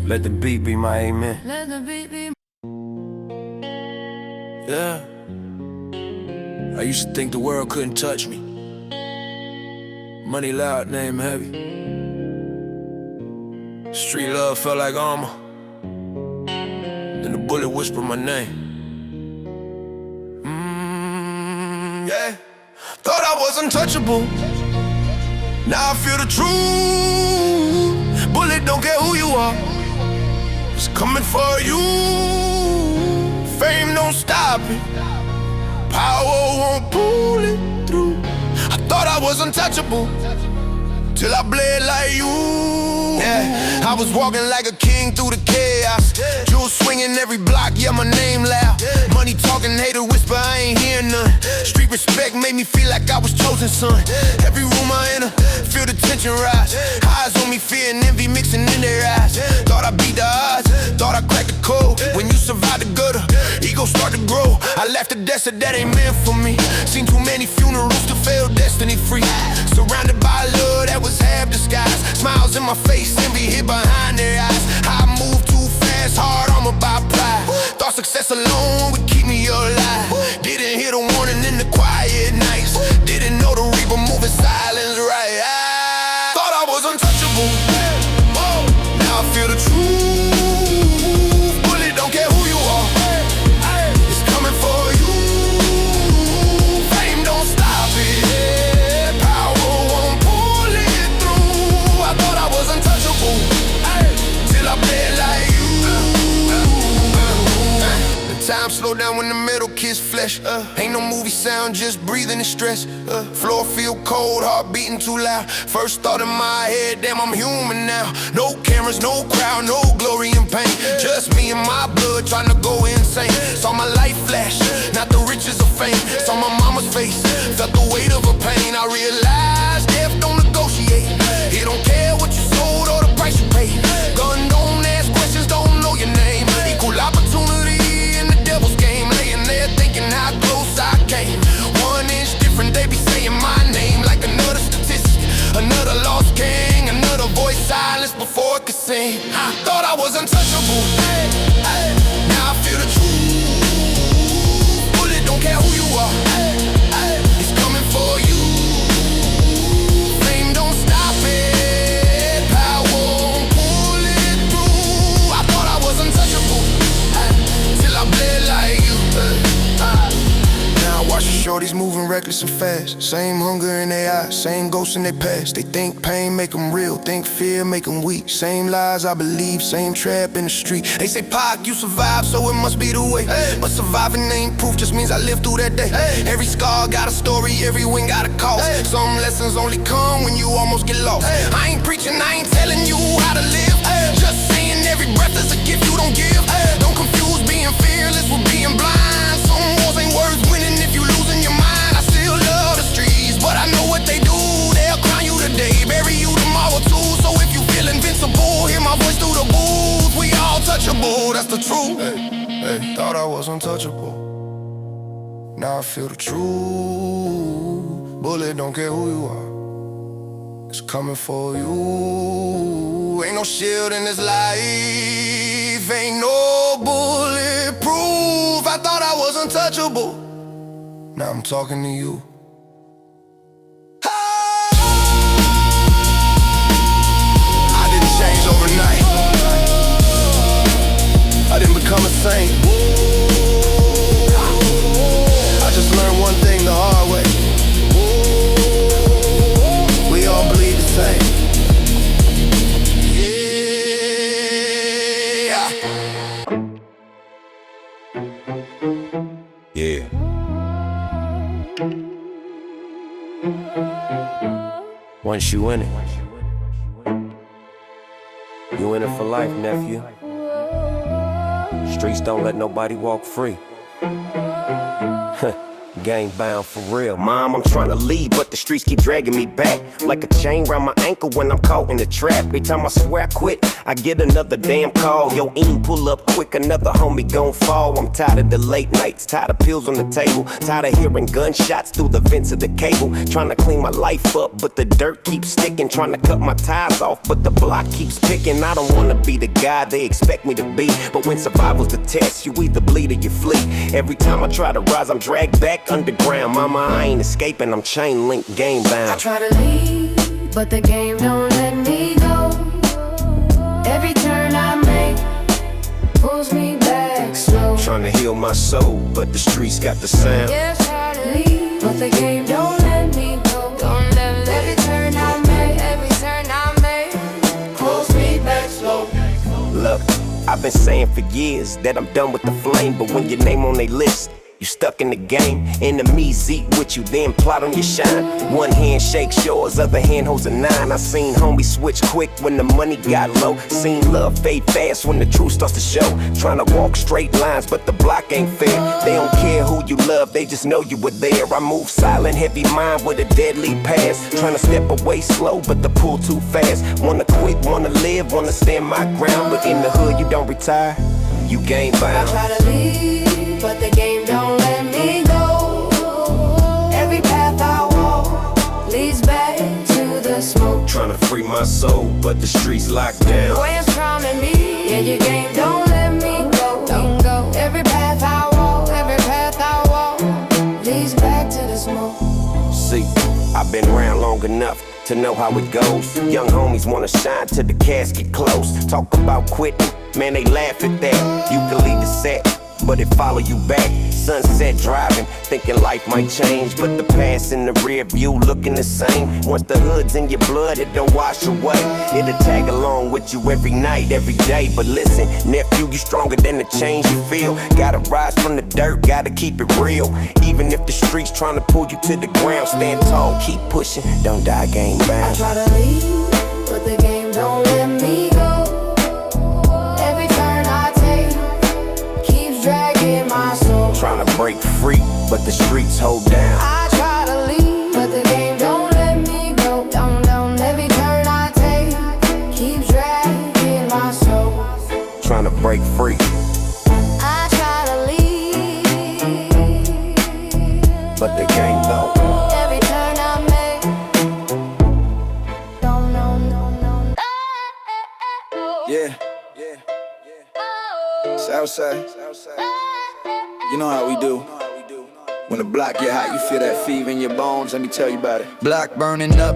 let the beat be my amen. Let the beat be. Yeah. I used to think the world couldn't touch me. Money loud, name heavy. Street love felt like armor. Then the bullet whispered my name. Yeah. Thought I was untouchable. Now I feel the truth. Bullet don't care who you are, it's coming for you. Fame don't stop it, power won't pull it through. I thought I was untouchable till I bled like you. Yeah, I was walking like a king through the chaos. Jewels swinging every block, yeah, my name loud. Money talking, hater whisper, I ain't hear none. Street respect made me feel like I was chosen, son. Every room I enter, feel the tension rise. Eyes on me, fear and envy mixing in their eyes. Thought I beat the odds, thought I cracked the code. When you survive the gutter, ego start to grow. I left the desert, that ain't meant for me. Seen too many funerals to fail destiny free. Surrounded by love that was half disguised. Smiles in my face, envy hid behind their eyes. I move too fast, hard armor by pride. Thought success alone would keep me alive. Didn't hear the warning in the quiet nights. Didn't know the reaper moving silence right. I thought I was untouchable. Now I feel the truth. Bullet don't care who you are, it's coming for you. Fame don't stop it, power won't pull it through. I thought I was untouchable till I bled like you. The time slowed down when the metal kiss flesh. Ain't no movie sound, just breathing in stress. Floor feel cold, heart beating too loud. First thought in my head, damn, I'm human now. No cameras, no crowd, no glory and pain. Just me and my blood trying to go insane. Saw my life flash, not the riches of fame. Saw my mama's face, felt the weight of her pain. I realized death don't negotiate. He don't care what you sold or the price you paid. Gun don't ask questions, don't know your name. Equal opportunity in the devil's game. Laying there thinking how close I came. 1 inch different, they be saying my name like another statistic, another lost king, another voice silenced before it could sing. I thought I was untouchable, now I feel the truth. Bullet don't care who you are, it's coming for you. Fame don't stop it, power won't pull it through. I thought I was untouchable till I bled like you. Now I watch the shorties moving reckless and fast. Same hunger in their eyes, same ghosts in their past. They think pain make them real, think fear make them weak. Same lies I believe, same trap in the street. They say, Pac, you survived, so it must be the way. But surviving ain't proof, just means I lived through that day. Every scar got a story, every win got a cost. Some lessons only come when you almost get lost. I ain't preaching, I ain't telling you how to live. Just saying every breath is a gift you don't give. Don't confuse being fearless with being blind. Some wars ain't worth winning if you losing your mind. I still love the streets, but I know what they do. They'll crown you today, bury you tomorrow too. So if you feel invincible, hear my voice through the booth. We all touchable, that's the truth. Hey, thought I was untouchable, now I feel the truth. Bullet don't care who you are, it's coming for you. Ain't no shield in this life, ain't no bulletproof. I thought I was untouchable, now I'm talking to you. I didn't change overnight, I didn't become a saint. I just learned one thing the hard way, we all bleed the same. Yeah. Once you in it, you in it for life, nephew. Streets don't let nobody walk free. Gang bound for real. Mom, I'm trying to leave, but the streets keep dragging me back. Like a chain round my ankle when I'm caught in the trap. Every time I swear I quit, I get another damn call. Yo, pull up quick, another homie gon' fall. I'm tired of the late nights, tired of pills on the table, tired of hearing gunshots through the vents of the cable. Trying to clean my life up, but the dirt keeps sticking. Trying to cut my ties off, but the block keeps picking. I don't wanna be the guy they expect me to be, but when survival's the test, you either bleed or you flee. Every time I try to rise, I'm dragged back underground. Mama, I ain't escaping, I'm chain link, game bound. I try to leave, but the game don't let me go. Every turn I make pulls me back slow. Trying to heal my soul, but the streets got the sound. Yeah, try to leave, but the game don't let me go. Don't let me. Every turn I make pulls me Look, I've been saying for years that I'm done with the flame, but when your name on they list, you stuck in the game. Enemies eat with you, then plot on your shine. One hand shakes yours, other hand holds a nine. I seen homies switch quick when the money got low. Seen love fade fast when the truth starts to show. Trying to walk straight lines, but the block ain't fair. They don't care who you love, they just know you were there. I move silent, heavy mind with a deadly past. Trying to step away slow, but the pull too fast. Wanna quit, wanna live, wanna stand my ground. But in the hood, you don't retire, you game bound. I try to leave, but the game don't let me go. Every path I walk leads back to the smoke. Trying to free my soul, but the streets locked down. The way it's drowning me, yeah, your game don't let me go. Don't go. Every path I walk leads back to the smoke. See, I've been around long enough to know how it goes. Young homies wanna shine till the casket close. Talk about quitting, man, they laugh at that. You can leave the set, but it follow you back. Sunset driving, thinking life might change, but the past in the rear view looking the same. Once the hood's in your blood, it don't wash away. It'll tag along with you every night, every day. But listen, nephew, you stronger than the change you feel. Gotta rise from the dirt, gotta keep it real. Even if the streets trying to pull you to the ground, stand tall, keep pushing, don't die game I bound. try to leave, but the game don't let me go. Every turn I take keeps dragging my soul. Trying to break free, but the streets hold down. I try to leave, but the game don't let me go. Don't. Every turn I take keeps dragging my soul. Trying to break free, I try to leave, but the game don't. every turn I make. Don't. Yeah, Southside. You know how we do. When the block get hot, you feel that fever in your bones. Let me tell you about it. Block burning up,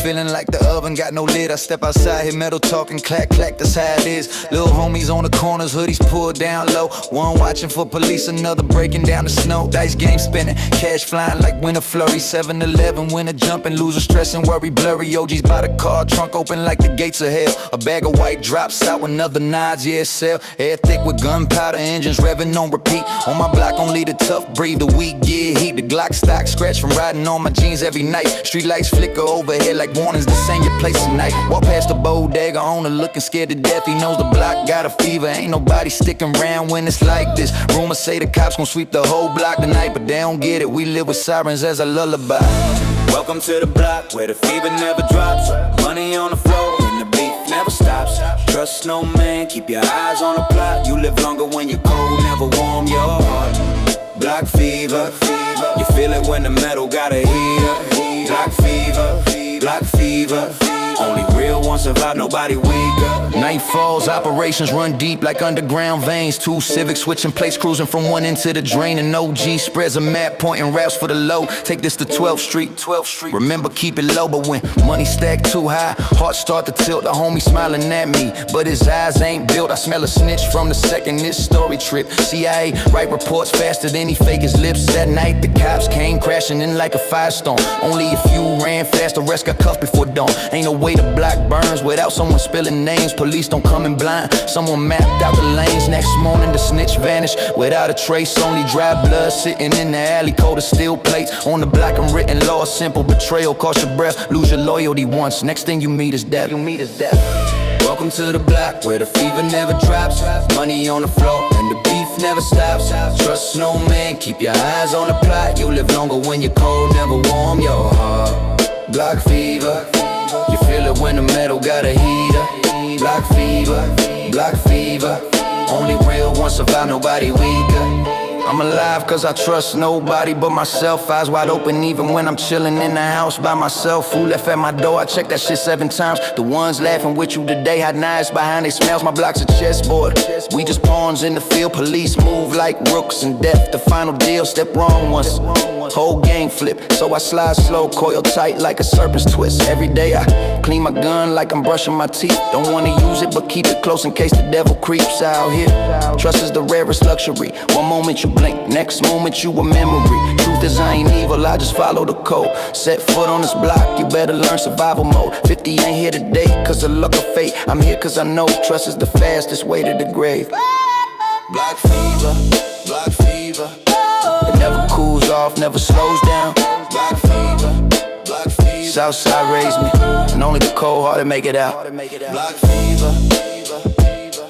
feeling like the oven got no lid. I step outside, hear metal talking, clack, clack, that's how it is. Little homies on the corners, hoodies pulled down low. One watching for police, another breaking down the snow. Dice game spinning, cash flying like winter flurry. 7-Eleven, winter jumping, losing stress and worry. Blurry OGs by the car, trunk open like the gates of hell. A bag of white drops out, another nods, yeah, sell. Air thick with gunpowder, engines revving on repeat. On my block, only the tough breathe, the weak get heat. The Glock stock scratch from riding on my jeans every night. Street lights flicker overhead like warnings, this ain't your place tonight. Walk past the bodega owner looking scared to death. He knows the block got a fever, ain't nobody sticking around when it's like this. Rumors say the cops gon' sweep the whole block tonight, but they don't get it, we live with sirens as a lullaby. Welcome to the block where the fever never drops. Money on the floor and the beef never stops. Trust no man, keep your eyes on the plot. You live longer when you're cold, never warm your heart. Block fever, you feel it when the metal got a heater. Block fever, block fever. Only real ones survive, nobody weaker. Night falls, operations run deep like underground veins. Two Civics switching place, cruising from one end to the drain. And OG spreads a map, pointing routes for the low. Take this to 12th Street. Remember, keep it low, but when money stack too high, hearts start to tilt. The homie smiling at me, but his eyes ain't built. I smell a snitch from the second this story trip. CIA write reports faster than he fake his lips. That night, the cops came crashing in like a firestorm. Only a few ran fast, the rest got cuffed before dawn. Ain't no way the block burns without someone spilling names. Police don't come in blind, someone mapped out the lanes. Next morning the snitch vanished without a trace. Only dry blood sitting in the alley, cold as steel plates. On the block unwritten law, simple betrayal, cost your breath. Lose your loyalty once, next thing you meet is death. Welcome to the block where the fever never drops. Money on the floor and the beef never stops. Trust no man, keep your eyes on the plot. You live longer when you're cold, never warm your heart. Block fever, you feel it when the metal got a heater. Block fever. Only real ones survive, nobody weaker. I'm alive cause I trust nobody but myself. Eyes wide open even when I'm chilling in the house by myself. Who left at my door? I check that shit 7 times. The ones laughing with you today had knives behind their smells. My block's a chessboard. We just pawns in the field. Police move like rooks and death. The final deal, step wrong once. Whole gang flip, so I slide slow, coil tight like a serpent's twist. Every day I clean my gun like I'm brushing my teeth. Don't wanna use it, but keep it close in case the devil creeps out here. Trust is the rarest luxury. One moment you blink, next moment you a memory. Truth is I ain't evil, I just follow the code. Set foot on this block, you better learn survival mode. 50 ain't here today, cause of luck or fate. I'm here cause I know trust is the fastest way to the grave. Black fever, black fever. It never cools off, never slows down. Black fever, black fever. Southside raised me, and only the cold hearted make it out. Black fever, fever, fever.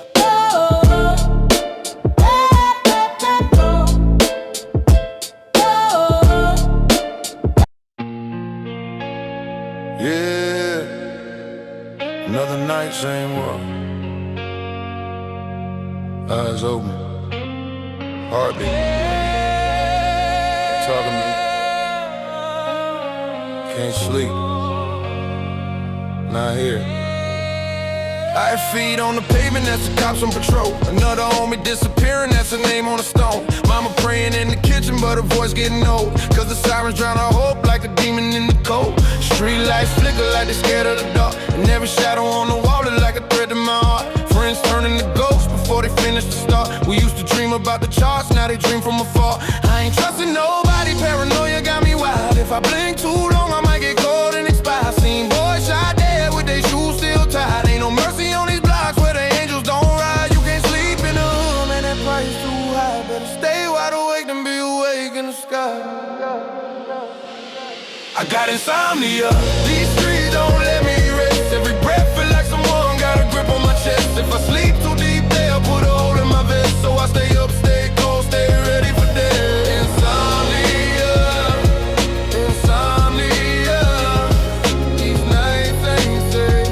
Yeah, another night, same world. Eyes open, heartbeat, talking to me. Can't sleep, not here. I feed on the pavement, that's the cops on patrol. Another homie disappearing, that's a name on a stone. Mama praying in the kitchen, but her voice getting old. Cause the sirens drown her hope like a demon in the cold. Street lights flicker like they scared of the dark. And every shadow on the wall is like a threat to my heart. Friends turning to ghosts before they finish the start. We used to dream about the charts, now they dream from afar. I ain't trusting nobody, paranoia got me wild. If I blink too long, I might get cold and expire. Seen boys shot dead with their shoes still tied. Ain't no mercy on these blocks where the angels don't ride. You can't sleep in the hood, man, that price too high. Better stay wide awake than be awake in the sky. I got insomnia, these streets don't let me rest. Every breath feel like someone got a grip on my chest. If I sleep too deep, they'll put a hole in my vest. So I stay up, stay cold, stay ready for death. Insomnia, insomnia. These nights ain't safe,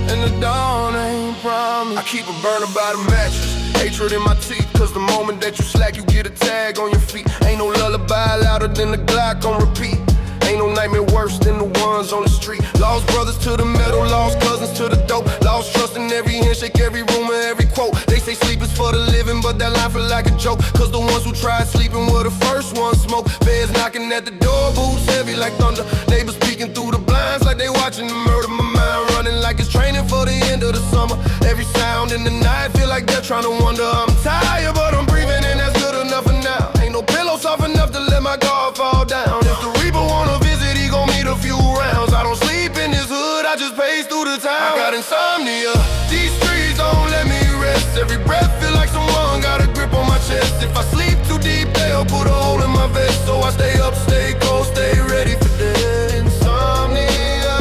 and the dawn ain't promised. I keep a burner by the mattress, hatred in my teeth. Cause the moment that you slack, you get a tag on your feet. Ain't no lullaby louder than the Glock on repeat. Ain't no nightmare worse than the ones on the street. Lost brothers to the metal, lost cousins to the dope. Lost trust in every handshake, every rumor, every quote. They say sleep is for the living, but that line feel like a joke. Cause the ones who tried sleeping were the first ones smoke. Feds knocking at the door, boots heavy like thunder. Neighbors peeking through the blinds like they watching the murder. My mind running like it's training for the end of the summer. Every sound in the night feel like they're trying to wonder. I'm tired, but I'm breathing and that's good enough for now. Ain't no pillow soft enough to let my guard fall down. If the Reaper wanna visit, he gon' need a few rounds. I don't sleep in this hood, I just pace through the town. I got insomnia, these streets don't let me rest. Every breath feel like someone got a grip on my chest. If I sleep too deep, they'll put a hole in my vest. So I stay up, stay cold, stay ready for death. Insomnia,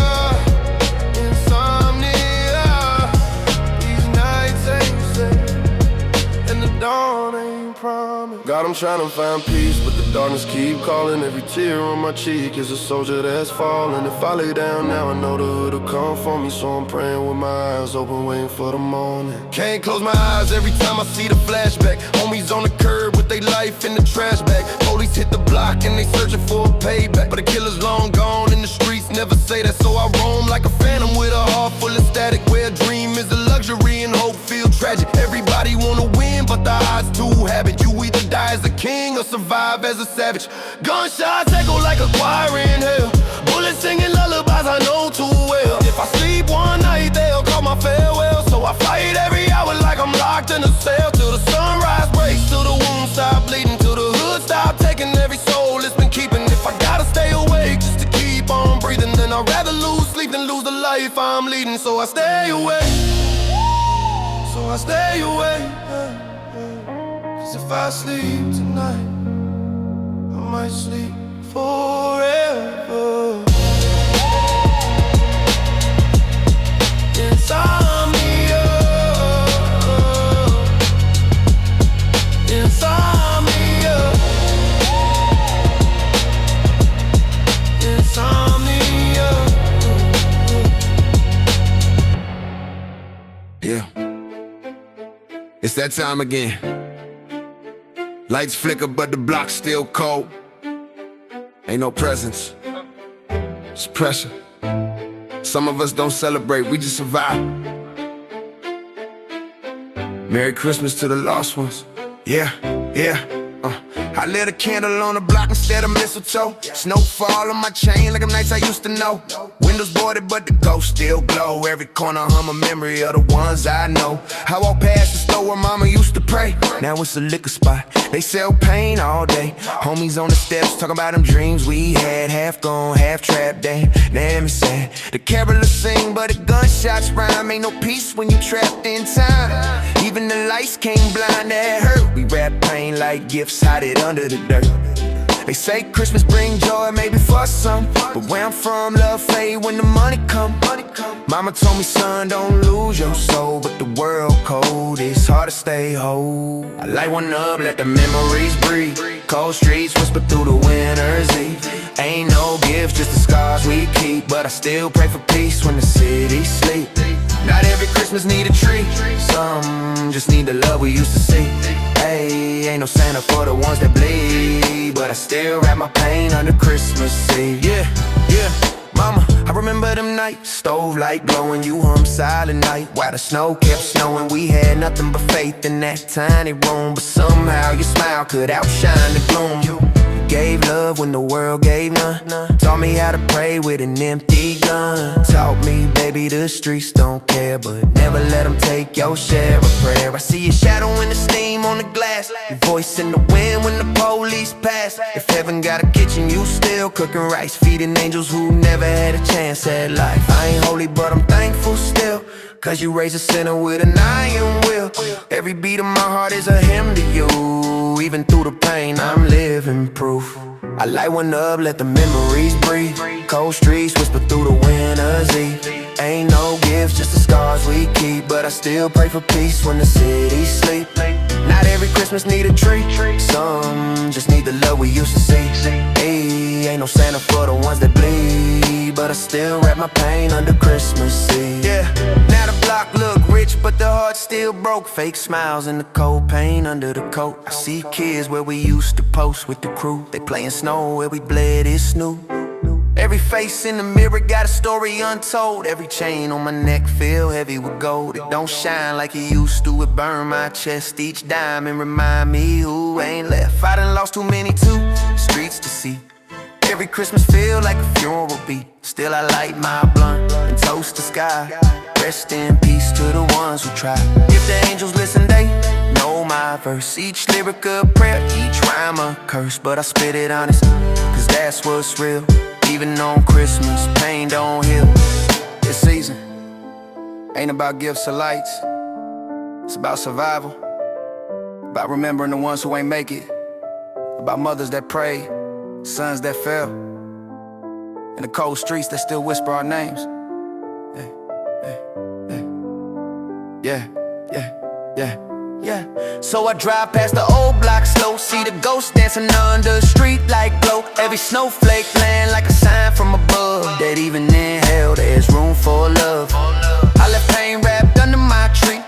insomnia. These nights ain't safe, and the dawn ain't promised. God, I'm trying to find peace, but the darkness keep calling. Every tear on my cheek is a soldier that's falling. If I lay down now, I know the hood will come for me. So I'm praying with my eyes open, waiting for the morning. Can't close my eyes every time I see the flashback. Homies on the curb with their life in the trash bag. Police hit the block and they searching for a payback. But the killer's long gone in the streets, never say that. So I roam like a phantom with a heart full of static. Where a dream is a luxury and hope feel tragic. Everybody wanna win, but the odds too habit. You either die as a king or survive as a savage. Gunshots echo like a choir in hell. Bullets singing lullabies I know too well. If I sleep one night, they'll call my farewell. So I fight every hour like I'm locked in a cell. Till the sunrise breaks, till the wounds stop bleeding, till the hood stop taking every soul it's been keeping. If I gotta stay awake just to keep on breathing, then I'd rather lose sleep than lose the life I'm leading. So I stay away, so I stay away. Cause if I sleep tonight, I might sleep forever. Insomnia, insomnia, insomnia. Yeah, it's that time again. Lights flicker, but the block's still cold. Ain't no presents, it's pressure. Some of us don't celebrate, we just survive. Merry Christmas to the lost ones. Yeah, yeah. I lit a candle on the block instead of mistletoe. Snowfall on my chain like them nights I used to know. Windows boarded but the ghosts still glow. Every corner hum a memory of the ones I know. I walk past the store where mama used to pray. Now it's a liquor spot. They sell pain all day. Homies on the steps talking about them dreams we had. Half gone, half trapped, damn it's sad. The carolers sing, but the gunshots rhyme. Ain't no peace when you trapped in time. Even the lights came blind, that hurt. We wrap pain like gifts, hide it under the dirt. They say Christmas bring joy, maybe for some, but where I'm from, love fade when the money come. Mama told me, son, don't lose your soul, but the world cold, it's hard to stay whole. I light one up, let the memories breathe. Cold streets whisper through the winter's eve. Ain't no gifts, just the scars we keep, but I still pray for peace when the city sleep. Not every Christmas need a tree, some just need the love we used to see. Hey, ain't no Santa for the ones that bleed, but I still wrap my pain under Christmas Eve. Yeah, mama, I remember them nights, stove light glowing, you hum silent night, while the snow kept snowing. We had nothing but faith in that tiny room, but somehow your smile could outshine the gloom. You gave love when the world gave none. Taught me how to pray with an empty gun. Taught me, baby, the streets don't care, but never let them take your share of prayer. I see your shadow in the steam on the glass, your voice in the wind when the police pass. If heaven got a kitchen, you still cooking rice, feeding angels who never had a chance at life. I ain't holy, but I'm thankful still, cause you raised a sinner with an iron will. Every beat of my heart is a hymn to you. Even through the pain, I'm living proof. I light one up, let the memories breathe. Cold streets whisper through the winter's eve. Ain't no gifts, just the scars we keep, but I still pray for peace when the city sleep. Not every Christmas need a tree, some just need the love we used to see. Hey, ain't no Santa for the ones that bleed, but I still wrap my pain under Christmas Eve. Yeah, now the block look rich, but the heart still broke. Fake smiles and the cold pain under the coat. I see kids where we used to post with the crew. They playing snow where we bled is Snoop. Every face in the mirror got a story untold. Every chain on my neck feel heavy with gold. It don't shine like it used to, it burn my chest. Each diamond remind me who ain't left. I done lost too many too, streets to see. Every Christmas feel like a funeral beat. Still I light my blunt and toast the sky. Rest in peace to the ones who try. If the angels listen, they know my verse. Each lyric a prayer, each rhyme a curse. But I spit it honest, cause that's what's real. Even on Christmas, pain don't heal. This season ain't about gifts or lights. It's about survival, about remembering the ones who ain't make it, about mothers that prayed, sons that fell, and the cold streets that still whisper our names. Yeah. So I drive past the old block slow, see the ghosts dancing under the street like glow. Every snowflake land like a sign from above, that even in hell there's room for love. I left pain wrapped under my tree,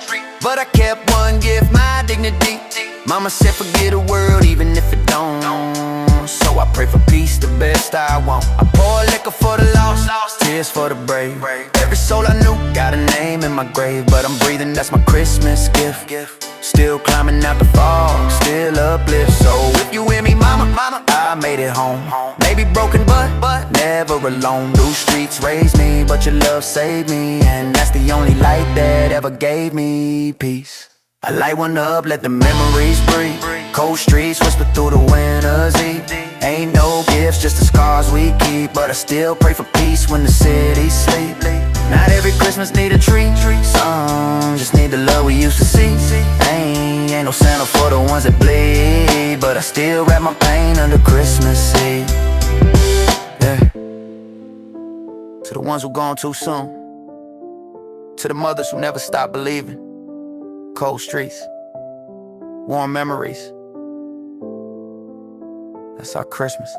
but I kept one gift, my dignity. Mama said forget the world even if it don't. So I pray for peace, the best I want. I pour liquor for the lost, tears for the brave. Every soul I knew got a name in my grave, but I'm breathing, that's my Christmas gift. Still climbing out the fog, still uplift. So if you hear me, mama, I made it home. Maybe broken, but never alone. New streets raised me, but your love saved me, and that's the only light that ever gave me peace. I light one up, let the memories breathe. Cold streets whisper through the winter's eve. Ain't no gifts, just the scars we keep, but I still pray for peace when the city sleep. Not every Christmas need a tree, some just need the love we used to see. Ain't no Santa for the ones that bleed, but I still wrap my pain under Christmas Eve. Yeah. To the ones who gone too soon, to the mothers who never stopped believing. Cold streets, warm memories, that's our Christmas.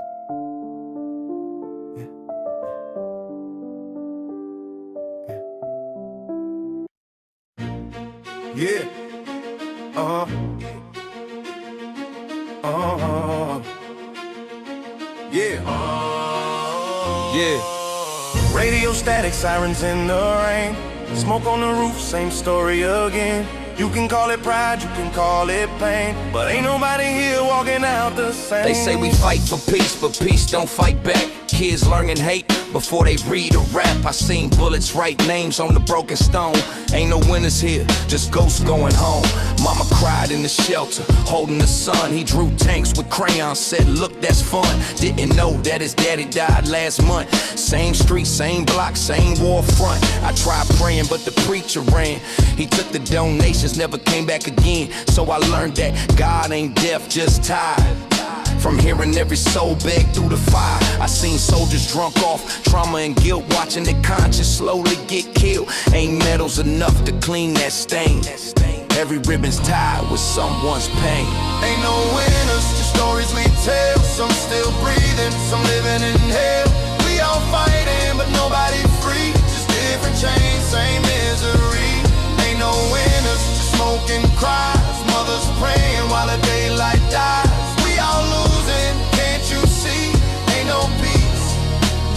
Yeah. Yeah. Radio static, sirens in the rain. Smoke on the roof, same story again. You can call it pride, you can call it pain, but ain't nobody here walking out the same. They say we fight for peace, but peace don't fight back. Kids learning hate before they read a rap. I seen bullets write names on the broken stone. Ain't no winners here, just ghosts going home. Mama cried in in the shelter, holding the sun. He drew tanks with crayons, said, look, that's fun. Didn't know that his daddy died last month. Same street, same block, same war front. I tried praying, but the preacher ran. He took the donations, never came back again. So I learned that God ain't deaf, just tired. From hearing every soul beg through the fire. I seen soldiers drunk off trauma and guilt, watching their conscience slowly get killed. Ain't medals enough to clean that stain. Every ribbon's tied with someone's pain. Ain't no winners, just stories we tell. Some still breathing, some living in hell. We all fighting, but nobody free. Just different chains, same misery. Ain't no winners, just smoke and cries. Mothers praying while the daylight dies. We all losing, can't you see? Ain't no peace,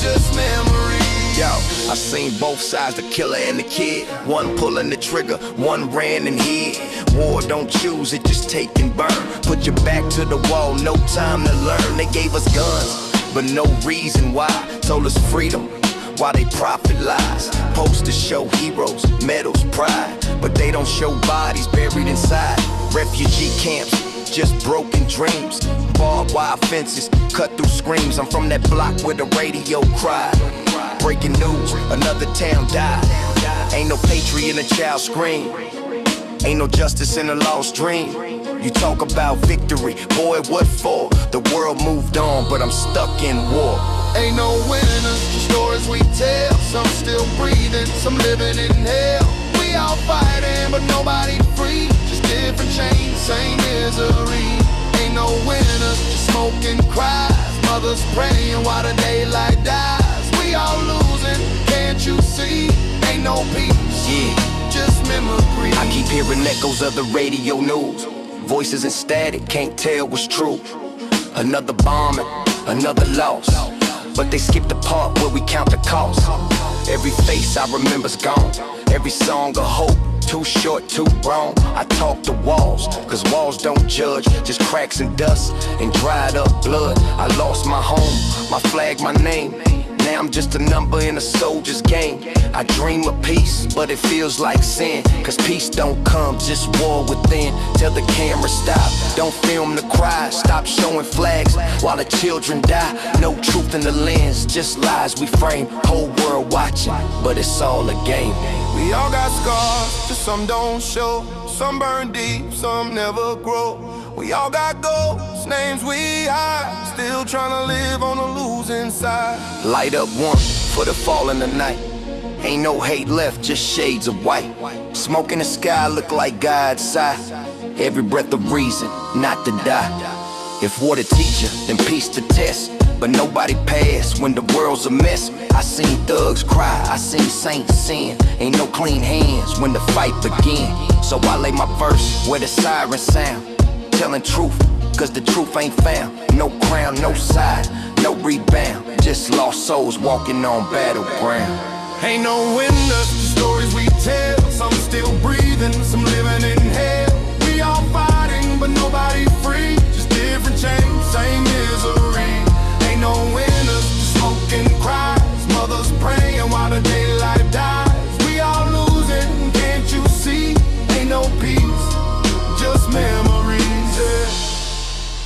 just memories. Yo, I seen both sides, the killer and the kid. One pulling the trigger, one ran and hid. War don't choose, it just take and burn. Put your back to the wall, no time to learn. They gave us guns, but no reason why. Told us freedom, while they profit lies. Posters show heroes, medals, pride, but they don't show bodies buried inside refugee camps. Just broken dreams, barbed wire fences, cut through screams. I'm from that block where the radio cried. Breaking news, another town died. Ain't no patriot in a child's scream. Ain't no justice in a lost dream. You talk about victory, boy, what for? The world moved on, but I'm stuck in war. Ain't no winners, stories we tell. Some still breathing, some living in hell. We all fighting, but nobody free. Just different chains, same misery. Ain't no winners, just smoke and cries. Mothers praying while the daylight dies. We all losing, can't you see? Ain't no peace, just memory. I keep hearing echoes of the radio news. Voices in static, can't tell what's true. Another bombing, another loss. But they skip the part where we count the cost. Every face I remember's gone. Every song of hope, too short, too wrong. I talk to walls, cause walls don't judge. Just cracks and dust and dried up blood. I lost my home, my flag, my name. Now I'm just a number in a soldier's game. I dream of peace, but it feels like sin. Cause peace don't come, just war within. Tell the camera stop, don't film the cry. Stop showing flags while the children die. No truth in the lens, just lies we frame. Whole world watching, but it's all a game. We all got scars, just some don't show. Some burn deep, some never grow. We all got goals, names we hide. Still trying to live on the losing side. Light up one for the fall in the night. Ain't no hate left, just shades of white. Smoke in the sky look like God's sigh. Every breath of reason not to die. If war to teach you, then peace to test. But nobody passed when the world's a mess. I seen thugs cry, I seen saints sin. Ain't no clean hands when the fight begin. So I lay my verse where the sirens sound. Telling truth, cause the truth ain't found. No crown, no side, no rebound. Just lost souls walking on battleground. Ain't no winners, stories we tell. Some still breathing, some living in hell. We all fighting, but nobody free. Just different chains, same misery.